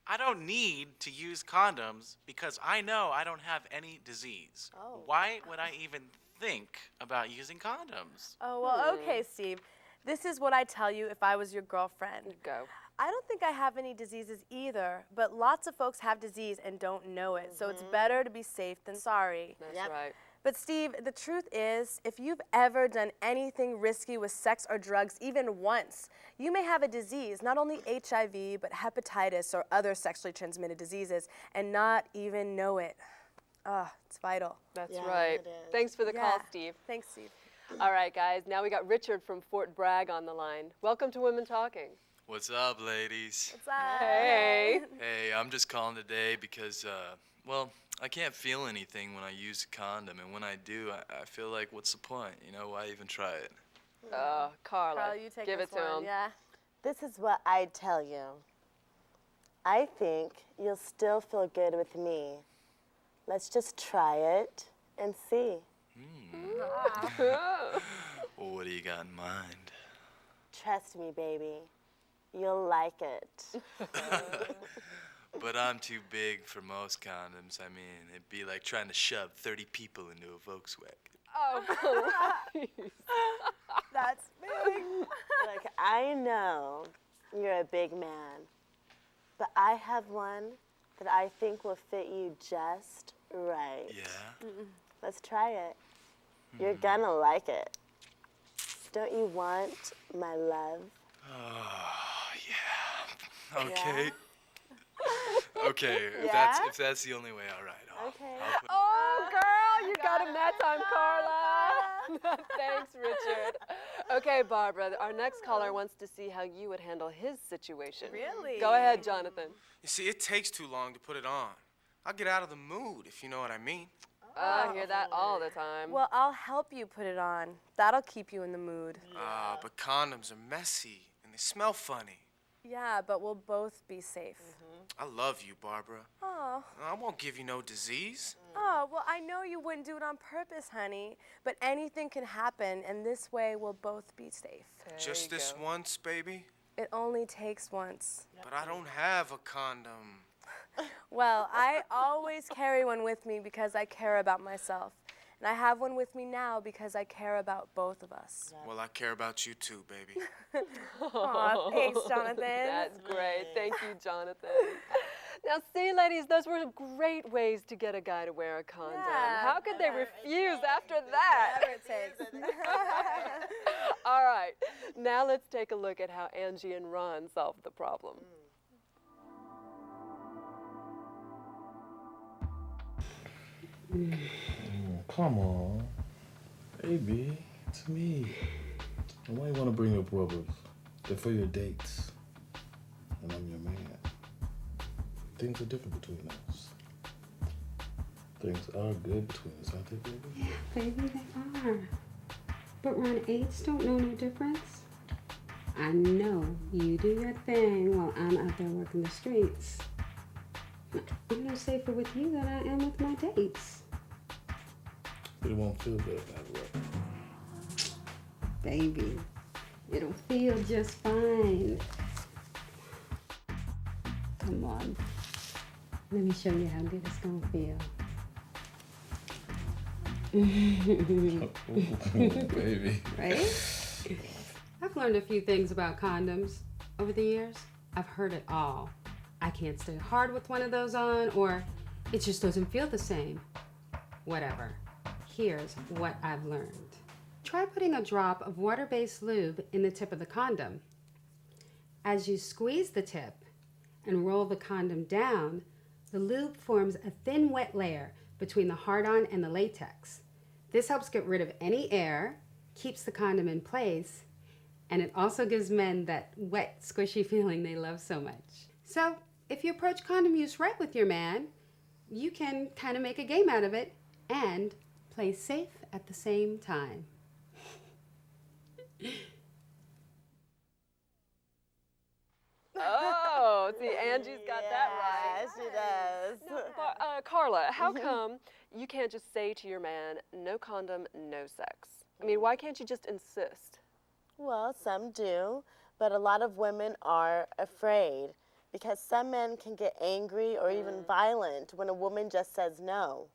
I don't need to use condoms because I know I don't have any disease. Oh. Why would I even think about using condoms? Oh, well, okay, Steve. This is what I'd tell you if I was your girlfriend. Go. I don't think I have any diseases either, but lots of folks have disease and don't know it, so it's better to be safe than sorry. That's right. But Steve, the truth is, if you've ever done anything risky with sex or drugs even once, you may have a disease, not only HIV, but hepatitis or other sexually transmitted diseases, and not even know it. It's vital. That's right. Thanks for the call, Steve. Thanks, Steve. All right, guys, now we got Richard from Fort Bragg on the line. Welcome to Women Talking. What's up, ladies? What's up? Hey. Hey, I'm just calling today because, well, I can't feel anything when I use a condom, and when I do, I feel like, what's the point? You know, why even try it? Carla, you take give this it to one. him. Yeah. This is what I'd tell you. I think you'll still feel good with me. Let's just try it and see. Well, what do you got in mind? Trust me, baby. You'll like it. But I'm too big for most condoms. I mean, it'd be like trying to shove 30 people into a Volkswagen. Oh, please. That's big. Look, I know you're a big man, but I have one that I think will fit you just right. Yeah? Let's try it. You're gonna like it. Don't you want my love? Oh, yeah. Okay. Yeah? Okay, Yeah? if that's the only way, all right. Okay. Oh, girl, you got him that time, Carla. Thanks, Richard. Okay, Barbara, our next caller wants to see how you would handle his situation. Really? Go ahead, Jonathan. You see, it takes too long to put it on. I'll get out of the mood, if you know what I mean. I hear that all the time. Well, I'll help you put it on. That'll keep you in the mood. But condoms are messy, and they smell funny. Yeah, but we'll both be safe. I love you, Barbara. Oh. I won't give you no disease. Oh, well, I know you wouldn't do it on purpose, honey, but anything can happen, and this way we'll both be safe. Just this once, baby? It only takes once. But I don't have a condom. Well, I always carry one with me because I care about myself. And I have one with me now because I care about both of us. Well, I care about you too, baby. Aw, thanks, Jonathan. That's great. Thank you, Jonathan. Now, see, ladies, those were great ways to get a guy to wear a condom. Yeah. How could they refuse after that? Whatever it takes. All right. Now let's take a look at how Angie and Ron solved the problem. Come on. Baby, it's me. And why you want to bring up rubbers? They're for your dates. And I'm your man. Things are different between us. Things are good between us, aren't they, baby? Yeah, baby, they are. But Ron AIDS don't know no difference. I know you do your thing while I'm out there working the streets. I'm no safer with you than I am with my dates. But it won't feel good that way. Baby, it'll feel just fine. Come on. Let me show you how good it's gonna feel. Baby. Right? I've learned a few things about condoms over the years. I've heard it all. I can't stay hard with one of those on, or it just doesn't feel the same. Whatever. Here's what I've learned. Try putting a drop of water-based lube in the tip of the condom. As you squeeze the tip and roll the condom down, the lube forms a thin wet layer between the hard-on and the latex. This helps get rid of any air, keeps the condom in place, and it also gives men that wet, squishy feeling they love so much. So, if you approach condom use right with your man, you can kind of make a game out of it and play safe at the same time. Oh, see, Angie's got that right. Yeah, she does. Now, Carla, how come you can't just say to your man, no condom, no sex? I mean, why can't you just insist? Well, some do, but a lot of women are afraid because some men can get angry or even violent when a woman just says no.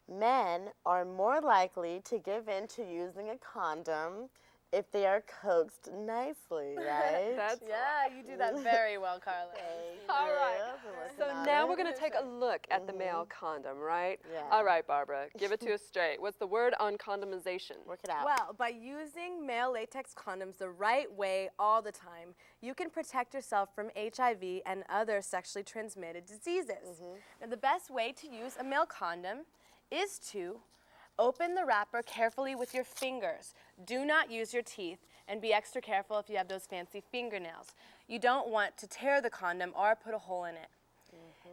Men are more likely to give in to using a condom if they are coaxed nicely, right? Yeah, you do that very well, Carla. All right. So now we're going to take a look at the male condom, right? Yeah. All right, Barbara, give it to us straight. What's the word on condomization? Work it out. Well, by using male latex condoms the right way all the time, you can protect yourself from HIV and other sexually transmitted diseases. Now, the best way to use a male condom is to open the wrapper carefully with your fingers. Do not use your teeth, and be extra careful if you have those fancy fingernails. You don't want to tear the condom or put a hole in it.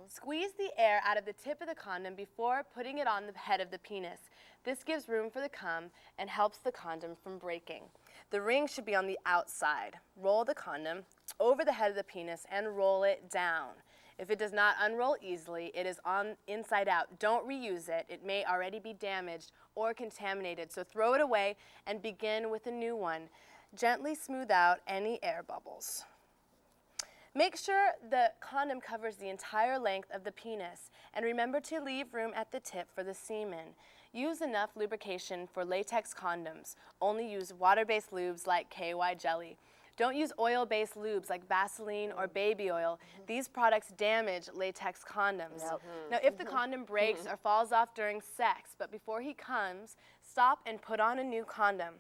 Squeeze the air out of the tip of the condom before putting it on the head of the penis. This gives room for the cum and helps the condom from breaking. The ring should be on the outside. Roll the condom over the head of the penis and roll it down. If it does not unroll easily, it is on inside out. Don't reuse it. It may already be damaged or contaminated, so throw it away and begin with a new one. Gently smooth out any air bubbles. Make sure the condom covers the entire length of the penis, and remember to leave room at the tip for the semen. Use enough lubrication for latex condoms. Only use water-based lubes like KY jelly. Don't use oil-based lubes like Vaseline or baby oil. These products damage latex condoms. Now, if the condom breaks or falls off during sex, but before he comes, stop and put on a new condom.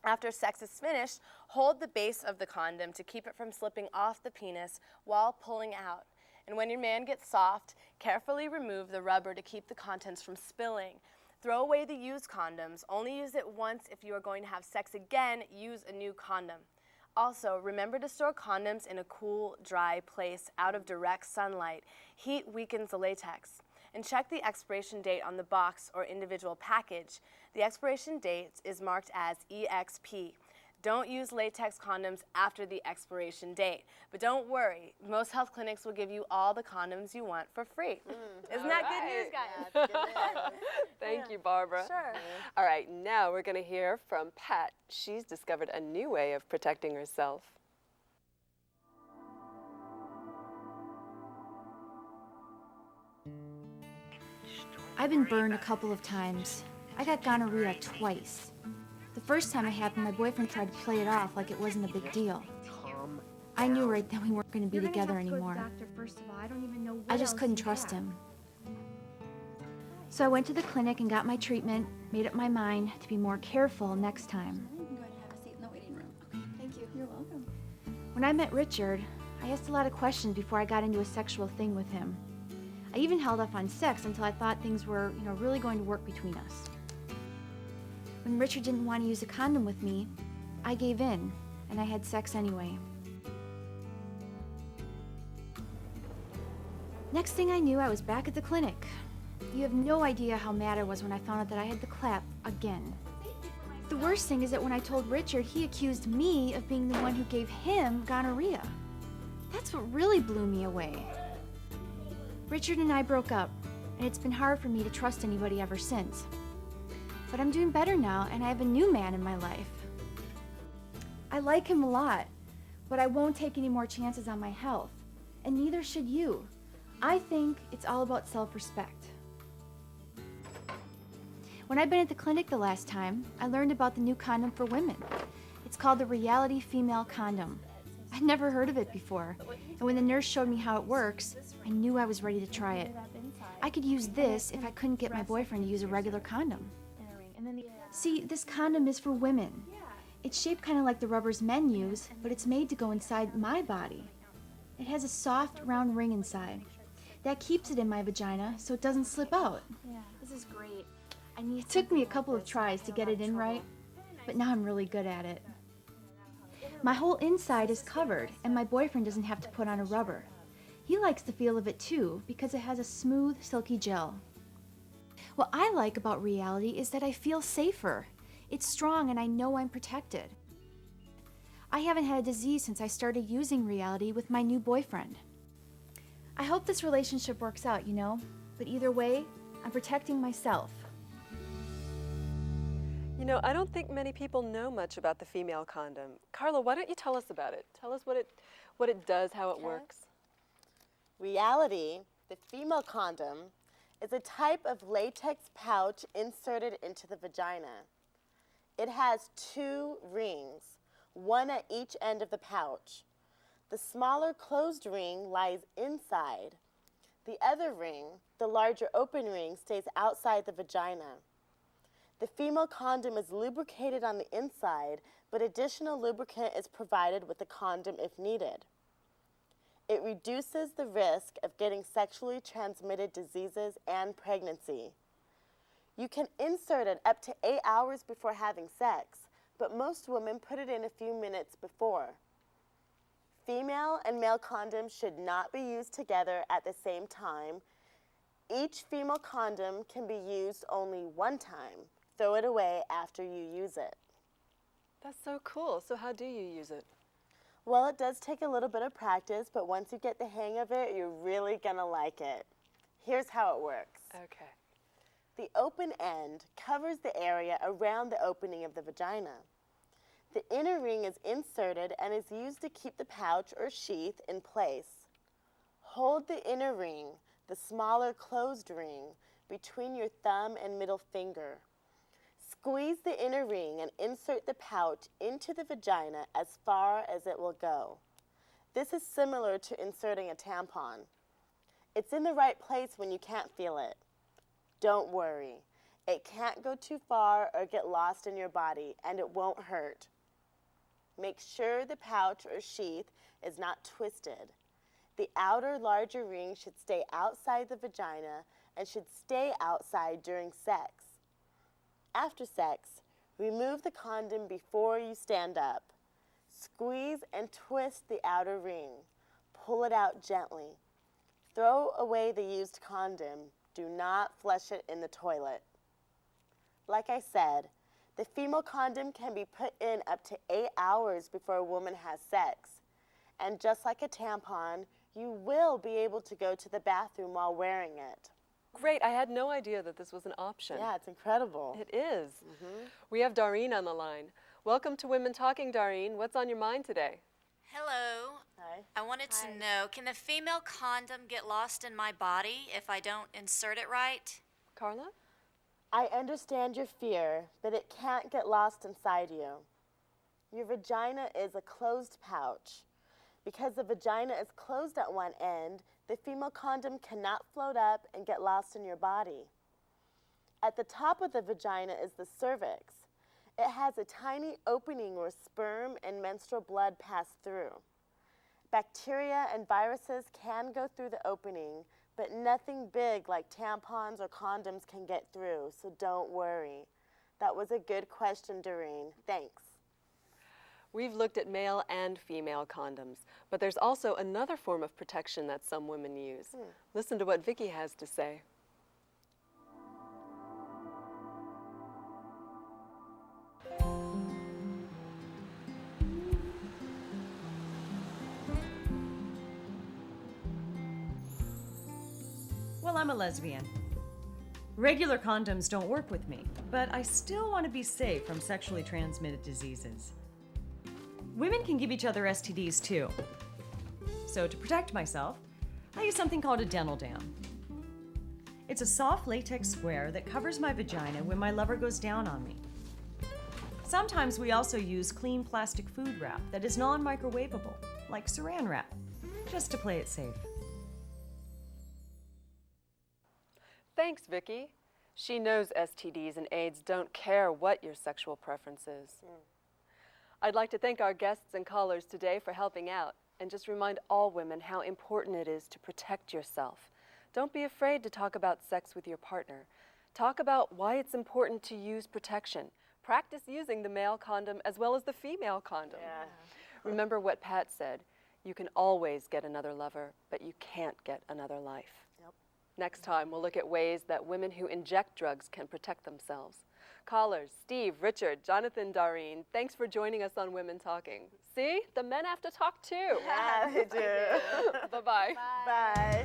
After sex is finished, hold the base of the condom to keep it from slipping off the penis while pulling out. And when your man gets soft, carefully remove the rubber to keep the contents from spilling. Throw away the used condoms. Only use it once. If you are going to have sex again, use a new condom. Also, remember to store condoms in a cool, dry place out of direct sunlight. Heat weakens the latex. And check the expiration date on the box or individual package. The expiration date is marked as EXP. Don't use latex condoms after the expiration date. But don't worry, most health clinics will give you all the condoms you want for free. Isn't that good news, guys? Thank you, Barbara. Sure. All right, now we're going to hear from Pat. She's discovered a new way of protecting herself. I've been burned a couple of times. I got gonorrhea twice. The first time it happened, my boyfriend tried to play it off like it wasn't a big deal. I knew right then we weren't going to be together anymore. I just couldn't trust him. So I went to the clinic and got my treatment, made up my mind to be more careful next time. You can go ahead and have a seat in the waiting room. Okay, thank you. You're welcome. When I met Richard, I asked a lot of questions before I got into a sexual thing with him. I even held off on sex until I thought things were, really going to work between us. When Richard didn't want to use a condom with me, I gave in, and I had sex anyway. Next thing I knew, I was back at the clinic. You have no idea how mad I was when I found out that I had the clap again. The worst thing is that when I told Richard, he accused me of being the one who gave him gonorrhea. That's what really blew me away. Richard and I broke up, and it's been hard for me to trust anybody ever since. But I'm doing better now, and I have a new man in my life. I like him a lot, but I won't take any more chances on my health, and neither should you. I think it's all about self-respect. When I've been at the clinic the last time, I learned about the new condom for women. It's called the Reality Female Condom. I'd never heard of it before, and when the nurse showed me how it works, I knew I was ready to try it. I could use this if I couldn't get my boyfriend to use a regular condom. See, this condom is for women. It's shaped kind of like the rubbers men use, but it's made to go inside my body. It has a soft, round ring inside. That keeps it in my vagina so it doesn't slip out. Yeah, this is great. It took me a couple of tries to get it in right, but now I'm really good at it. My whole inside is covered, and my boyfriend doesn't have to put on a rubber. He likes the feel of it too, because it has a smooth, silky gel. What I like about Reality is that I feel safer. It's strong and I know I'm protected. I haven't had a disease since I started using Reality with my new boyfriend. I hope this relationship works out, you know, but either way, I'm protecting myself. You know, I don't think many people know much about the female condom. Carla, why don't you tell us about it? Tell us what it does, how it works. Reality, the female condom, is a type of latex pouch inserted into the vagina. It has 2 rings, one at each end of the pouch. The smaller closed ring lies inside. The other ring, the larger open ring, stays outside the vagina. The female condom is lubricated on the inside, but additional lubricant is provided with the condom if needed. It reduces the risk of getting sexually transmitted diseases and pregnancy. You can insert it up to 8 hours before having sex, but most women put it in a few minutes before. Female and male condoms should not be used together at the same time. Each female condom can be used only one time. Throw it away after you use it. That's so cool. So how do you use it? Well, it does take a little bit of practice, but once you get the hang of it, you're really gonna like it. Here's how it works. Okay. The open end covers the area around the opening of the vagina. The inner ring is inserted and is used to keep the pouch or sheath in place. Hold the inner ring, the smaller closed ring, between your thumb and middle finger. Squeeze the inner ring and insert the pouch into the vagina as far as it will go. This is similar to inserting a tampon. It's in the right place when you can't feel it. Don't worry. It can't go too far or get lost in your body, and it won't hurt. Make sure the pouch or sheath is not twisted. The outer larger ring should stay outside the vagina and should stay outside during sex. After sex, remove the condom before you stand up. Squeeze and twist the outer ring. Pull it out gently. Throw away the used condom. Do not flush it in the toilet. Like I said, the female condom can be put in up to 8 hours before a woman has sex. And just like a tampon, you will be able to go to the bathroom while wearing it. Great. I had no idea that this was an option. Yeah, it's incredible. It is. We have Darlene on the line. Welcome to Women Talking, Darlene. What's on your mind today? Hello. Hi. I wanted to know, can the female condom get lost in my body if I don't insert it right? Carla? I understand your fear, but it can't get lost inside you. Your vagina is a closed pouch. Because the vagina is closed at one end, the female condom cannot float up and get lost in your body. At the top of the vagina is the cervix. It has a tiny opening where sperm and menstrual blood pass through. Bacteria and viruses can go through the opening, but nothing big like tampons or condoms can get through, so don't worry. That was a good question, Doreen. Thanks. We've looked at male and female condoms, but there's also another form of protection that some women use. Listen to what Vicki has to say. Well, I'm a lesbian. Regular condoms don't work with me, but I still want to be safe from sexually transmitted diseases. Women can give each other STDs too. So to protect myself, I use something called a dental dam. It's a soft latex square that covers my vagina when my lover goes down on me. Sometimes we also use clean plastic food wrap that is non-microwavable, like saran wrap, just to play it safe. Thanks, Vicki. She knows STDs and AIDS don't care what your sexual preference is. I'd like to thank our guests and callers today for helping out, and just remind all women how important it is to protect yourself. Don't be afraid to talk about sex with your partner. Talk about why it's important to use protection. Practice using the male condom as well as the female condom. Remember what Pat said, you can always get another lover, but you can't get another life. Next time, we'll look at ways that women who inject drugs can protect themselves. Callers, Steve, Richard, Jonathan, Doreen, thanks for joining us on Women Talking. See, the men have to talk too. Yeah, they do. Bye-bye. Bye.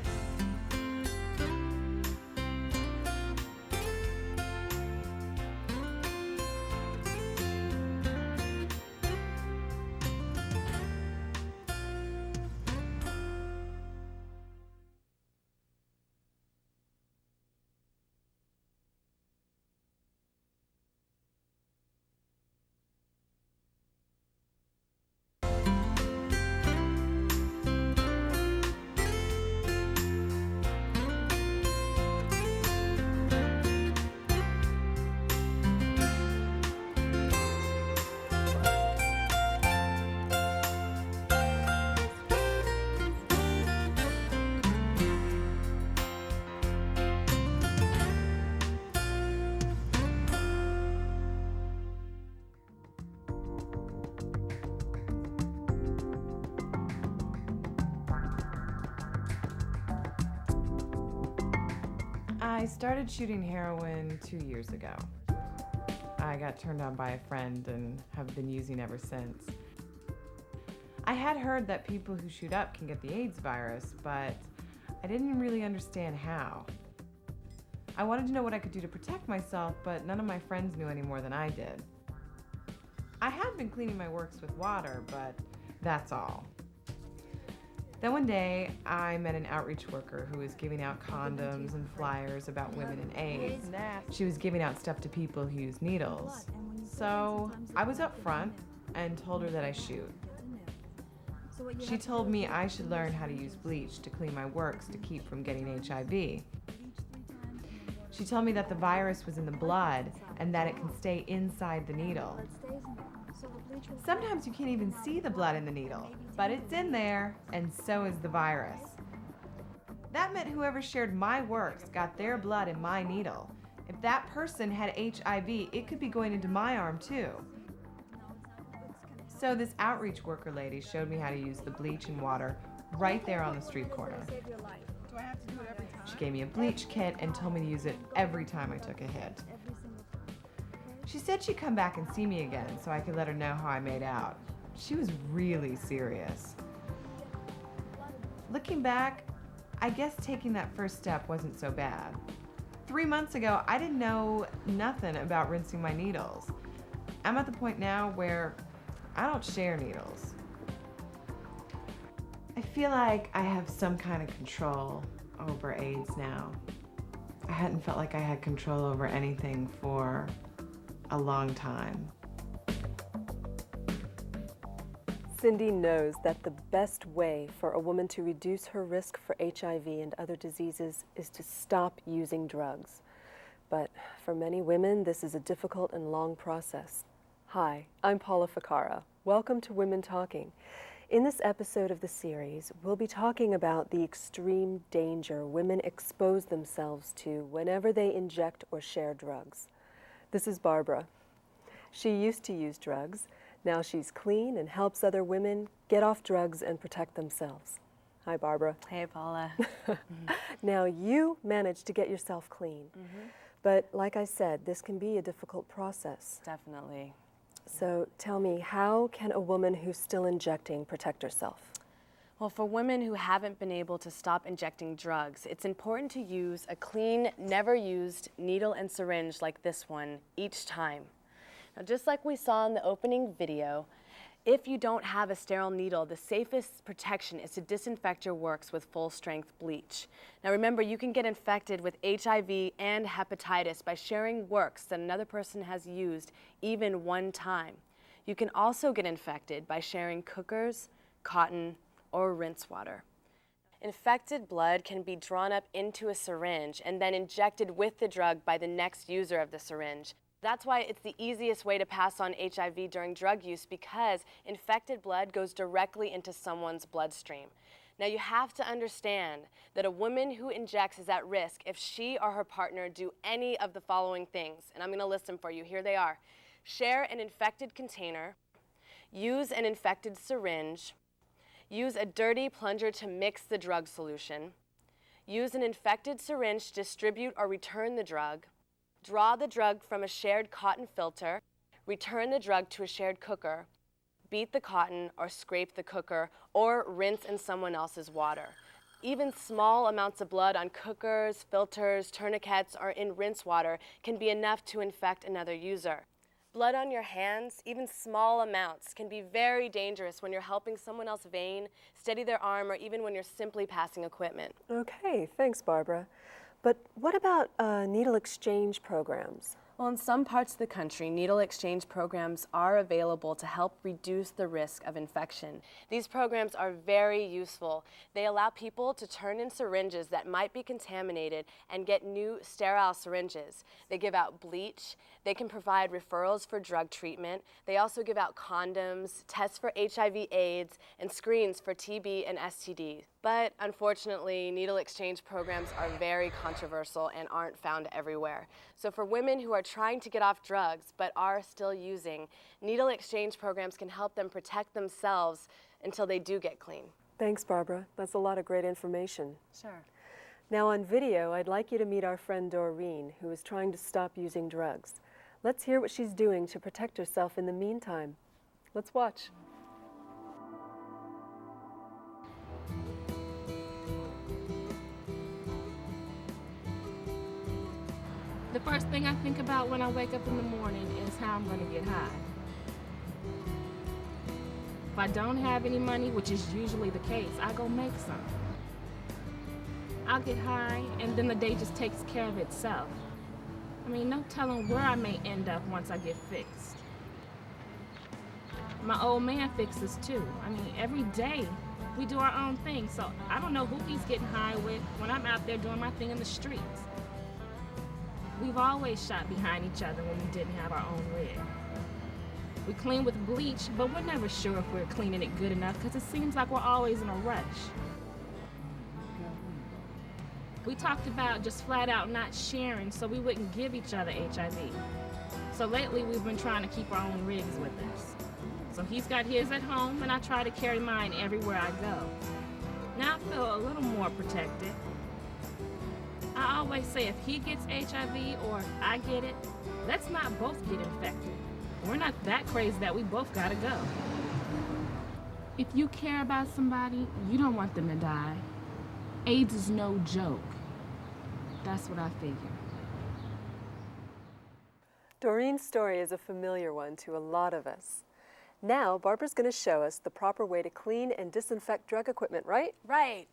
I started shooting heroin 2 years ago. I got turned on by a friend and have been using ever since. I had heard that people who shoot up can get the AIDS virus, but I didn't really understand how. I wanted to know what I could do to protect myself, but none of my friends knew any more than I did. I had been cleaning my works with water, but that's all. Then one day, I met an outreach worker who was giving out condoms and flyers about women and AIDS. She was giving out stuff to people who use needles. So I was up front and told her that I shoot. She told me I should learn how to use bleach to clean my works to keep from getting HIV. She told me that the virus was in the blood and that it can stay inside the needle. Sometimes you can't even see the blood in the needle, but it's in there, and so is the virus. That meant whoever shared my works got their blood in my needle. If that person had HIV, it could be going into my arm too. So this outreach worker lady showed me how to use the bleach and water right there on the street corner. She gave me a bleach kit and told me to use it every time I took a hit. She said she'd come back and see me again so I could let her know how I made out. She was really serious. Looking back, I guess taking that first step wasn't so bad. 3 months ago, I didn't know nothing about rinsing my needles. I'm at the point now where I don't share needles. I feel like I have some kind of control over AIDS now. I hadn't felt like I had control over anything for a long time. Cindy knows that the best way for a woman to reduce her risk for HIV and other diseases is to stop using drugs. But for many women, this is a difficult and long process. Hi, I'm Paula Ficarra. Welcome to Women Talking. In this episode of the series, we'll be talking about the extreme danger women expose themselves to whenever they inject or share drugs. This is Barbara. She used to use drugs. Now she's clean and helps other women get off drugs and protect themselves. Hi, Barbara. Hey, Paula. Now you managed to get yourself clean. But like I said, this can be a difficult process. Definitely. So tell me, how can a woman who's still injecting protect herself? Well, for women who haven't been able to stop injecting drugs, it's important to use a clean, never used needle and syringe like this one each time. Now, just like we saw in the opening video, if you don't have a sterile needle, the safest protection is to disinfect your works with full-strength bleach. Now remember, you can get infected with HIV and hepatitis by sharing works that another person has used even one time. You can also get infected by sharing cookers, cotton, or rinse water. Infected blood can be drawn up into a syringe and then injected with the drug by the next user of the syringe. That's why it's the easiest way to pass on HIV during drug use, because infected blood goes directly into someone's bloodstream. Now you have to understand that a woman who injects is at risk if she or her partner do any of the following things, and I'm going to list them for you. Here they are. Share an infected container, use an infected syringe, use a dirty plunger to mix the drug solution, use an infected syringe to distribute or return the drug, draw the drug from a shared cotton filter, return the drug to a shared cooker, beat the cotton or scrape the cooker, or rinse in someone else's water. Even small amounts of blood on cookers, filters, tourniquets, or in rinse water can be enough to infect another user. Blood on your hands, even small amounts, can be very dangerous when you're helping someone else vein, steady their arm, or even when you're simply passing equipment. Okay, thanks, Barbara. But what about needle exchange programs? Well, in some parts of the country, needle exchange programs are available to help reduce the risk of infection. These programs are very useful. They allow people to turn in syringes that might be contaminated and get new sterile syringes. They give out bleach. They can provide referrals for drug treatment. They also give out condoms, tests for HIV, AIDS, and screens for TB and STDs. But unfortunately, needle exchange programs are very controversial and aren't found everywhere. So for women who are trying to get off drugs but are still using, needle exchange programs can help them protect themselves until they do get clean. Thanks, Barbara. That's a lot of great information. Sure. Now on video, I'd like you to meet our friend Doreen, who is trying to stop using drugs. Let's hear what she's doing to protect herself in the meantime. Let's watch. The first thing I think about when I wake up in the morning is how I'm going to get high. If I don't have any money, which is usually the case, I go make some. I'll get high, and then the day just takes care of itself. I mean, no telling where I may end up once I get fixed. My old man fixes too. I mean, every day we do our own thing, so I don't know who he's getting high with when I'm out there doing my thing in the streets. We've always shot behind each other when we didn't have our own rig. We clean with bleach, but we're never sure if we're cleaning it good enough because it seems like we're always in a rush. We talked about just flat out not sharing so we wouldn't give each other HIV. So lately we've been trying to keep our own rigs with us. So he's got his at home and I try to carry mine everywhere I go. Now I feel a little more protected. I always say if he gets HIV or I get it, let's not both get infected. We're not that crazy that we both gotta go. If you care about somebody, you don't want them to die. AIDS is no joke. That's what I figure. Doreen's story is a familiar one to a lot of us. Now, Barbara's going to show us the proper way to clean and disinfect drug equipment, right? Right.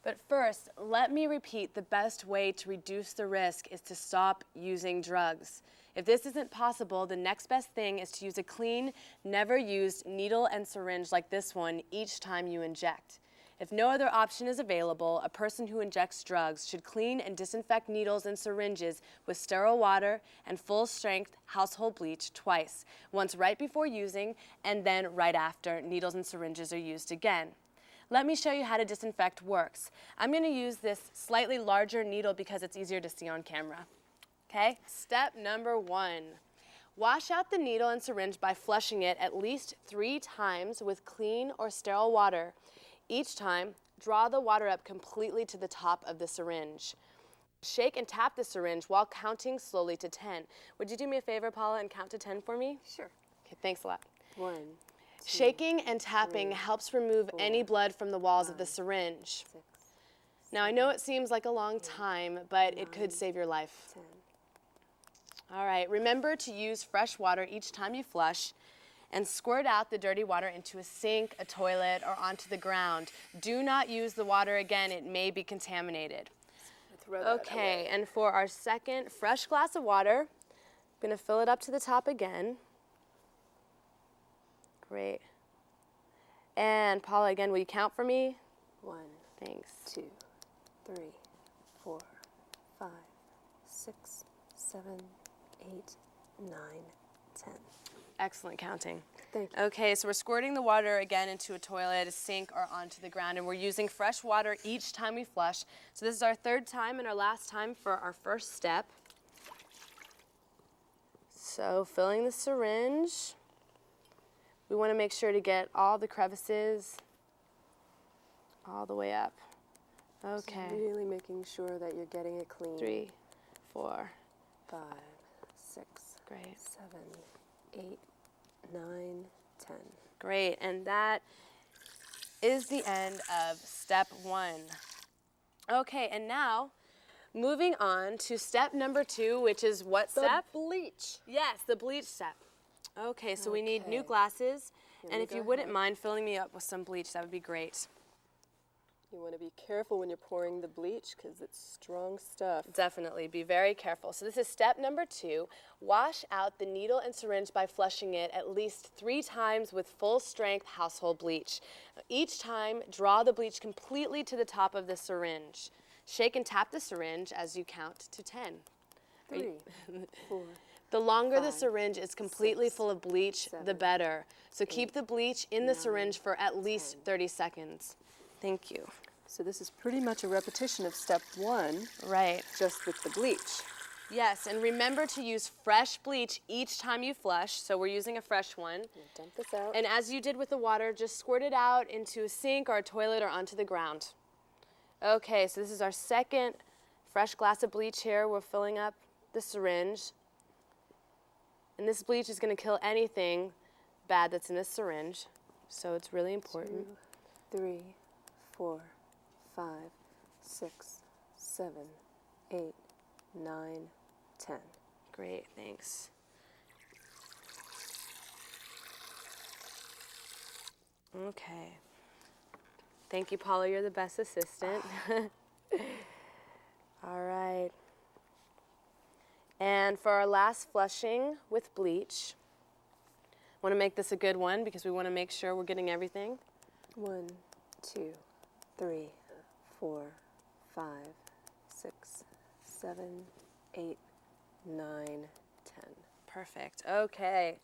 But first, let me repeat, the best way to reduce the risk is to stop using drugs. If this isn't possible, the next best thing is to use a clean, never used needle and syringe like this one each time you inject. If no other option is available, a person who injects drugs should clean and disinfect needles and syringes with sterile water and full-strength household bleach twice, once right before using and then right after needles and syringes are used again. Let me show you how to disinfect works. I'm going to use this slightly larger needle because it's easier to see on camera. Okay, step number 1. Wash out the needle and syringe by flushing it at least 3 times with clean or sterile water. Each time, draw the water up completely to the top of the syringe. Shake and tap the syringe while counting slowly to 10. Would you do me a favor, Paula, and count to 10 for me? Sure. Okay, thanks a lot. 1, 2, Shaking and tapping 3, helps remove 4, any blood from the walls of the syringe. 6, Now, I know it seems like a long time, but it could save your life. 10. All right, remember to use fresh water each time you flush and squirt out the dirty water into a sink, a toilet, or onto the ground. Do not use the water again. It may be contaminated. Okay, and for our second fresh glass of water, I'm going to fill it up to the top again. Great. And Paula, again, will you count for me? 1, Thanks. 2, 3, 4, 5, 6, 7, 8, 9, 10. Excellent counting. Thank you. Okay, so we're squirting the water again into a toilet, a sink, or onto the ground, and we're using fresh water each time we flush. So this is our third time and our last time for our first step. So filling the syringe. We want to make sure to get all the crevices all the way up. Okay. So really making sure that you're getting it clean. 3, 4, 5, 6, Great. 7, 8, 9, 10. Great, and that is the end of step 1. Okay, and now moving on to step number 2, which is what step? The bleach. Yes, the bleach step. Okay, so we need new glasses, and if you wouldn't mind filling me up with some bleach, that would be great. You want to be careful when you're pouring the bleach because it's strong stuff. Definitely, be very careful. So this is step number 2. Wash out the needle and syringe by flushing it at least 3 times with full-strength household bleach. Each time, draw the bleach completely to the top of the syringe. Shake and tap the syringe as you count to 10. 3, 4. The longer the 5, syringe is completely 6, full of bleach, 7, the better. So 8, keep the bleach in the 9, syringe for at least 30 seconds. Thank you. So this is pretty much a repetition of step 1. Right. Just with the bleach. Yes, and remember to use fresh bleach each time you flush. So we're using a fresh one. Dump this out. And as you did with the water, just squirt it out into a sink or a toilet or onto the ground. Okay, so this is our second fresh glass of bleach here. We're filling up the syringe. And this bleach is going to kill anything bad that's in this syringe. So it's really important. 2, 3, 4, 5, 6, 7, 8, 9, 10. Great, thanks. Okay. Thank you, Paula. You're the best assistant. All right. And for our last flushing with bleach, want to make this a good one because we want to make sure we're getting everything. 1, 2, 3, 4, 5, 6, 7, 8, 9, 10. Perfect. Okay.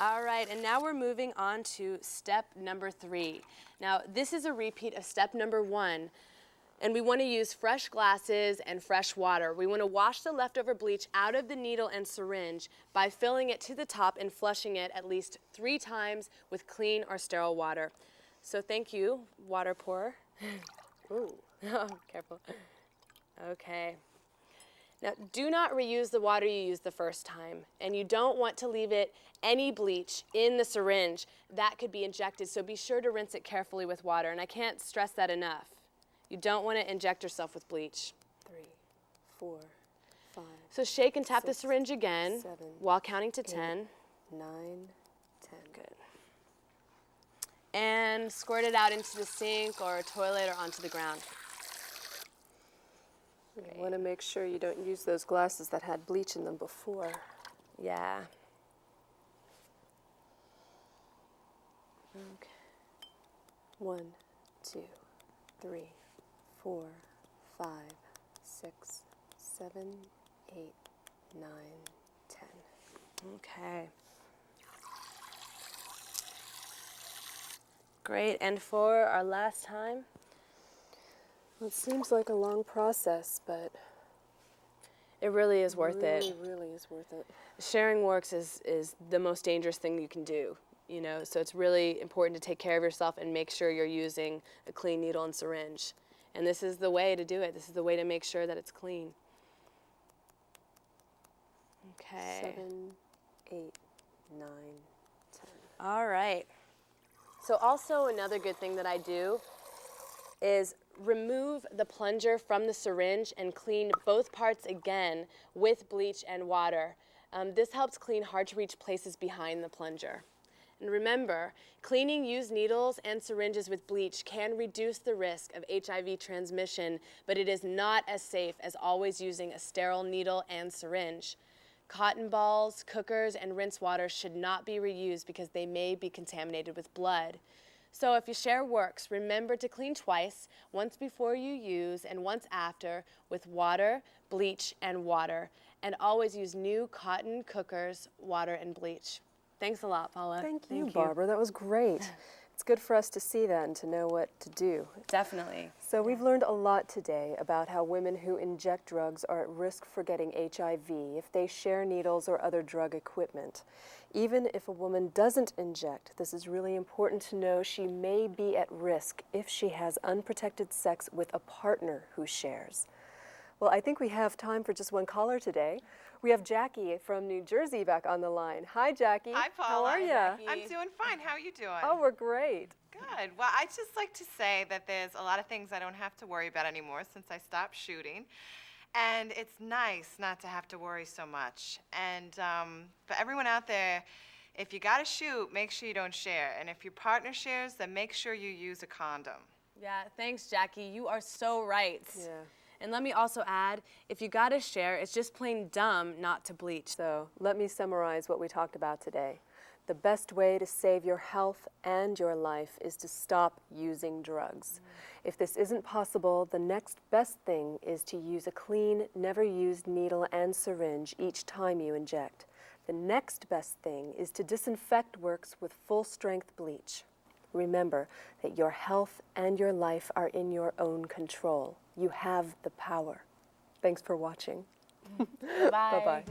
All right, and now we're moving on to step number 3. Now, this is a repeat of step number 1, and we want to use fresh glasses and fresh water. We want to wash the leftover bleach out of the needle and syringe by filling it to the top and flushing it at least 3 times with clean or sterile water. So thank you, water pourer. Ooh, careful. Okay. Now, do not reuse the water you used the first time, and you don't want to leave any bleach in the syringe. That could be injected, so be sure to rinse it carefully with water, and I can't stress that enough. You don't want to inject yourself with bleach. 3, 4, 5. So shake and tap 6, the syringe again 7, while counting to 8, 10. 9, 10. Good. And squirt it out into the sink or a toilet or onto the ground. You want to make sure you don't use those glasses that had bleach in them before. Yeah. Okay. 1, 2, 3, 4, 5, 6, 7, 8, 9, 10. Okay. Great, and for our last time? Well, it seems like a long process, but It really is worth it. It really is worth it. Sharing works is the most dangerous thing you can do, you know, so it's really important to take care of yourself and make sure you're using a clean needle and syringe. And this is the way to do it. This is the way to make sure that it's clean. Okay. 7, 8, 9, 10. All right. So also another good thing that I do is remove the plunger from the syringe and clean both parts again with bleach and water. This helps clean hard-to-reach places behind the plunger. And remember, cleaning used needles and syringes with bleach can reduce the risk of HIV transmission, but it is not as safe as always using a sterile needle and syringe. Cotton balls, cookers, and rinse water should not be reused because they may be contaminated with blood. So if you share works, remember to clean twice, once before you use and once after, with water, bleach, and water. And always use new cotton cookers, water, and bleach. Thanks a lot, Paula. Thank you, Barbara. That was great. It's good for us to see that and to know what to do. Definitely. So we've learned a lot today about how women who inject drugs are at risk for getting HIV if they share needles or other drug equipment. Even if a woman doesn't inject, this is really important to know she may be at risk if she has unprotected sex with a partner who shares. Well, I think we have time for just one caller today. We have Jackie from New Jersey back on the line. Hi, Jackie. Hi, Paula. How are you? I'm doing fine. How are you doing? Oh, we're great. Good. Well, I'd just like to say that there's a lot of things I don't have to worry about anymore since I stopped shooting. And it's nice not to have to worry so much. And for everyone out there, if you got to shoot, make sure you don't share. And if your partner shares, then make sure you use a condom. Yeah, thanks, Jackie. You are so right. Yeah. And let me also add, if you gotta share, it's just plain dumb not to bleach. So let me summarize what we talked about today. The best way to save your health and your life is to stop using drugs. If this isn't possible, the next best thing is to use a clean, never-used needle and syringe each time you inject. The next best thing is to disinfect works with full-strength bleach. Remember that your health and your life are in your own control. You have the power. Thanks for watching. Bye. Bye-bye.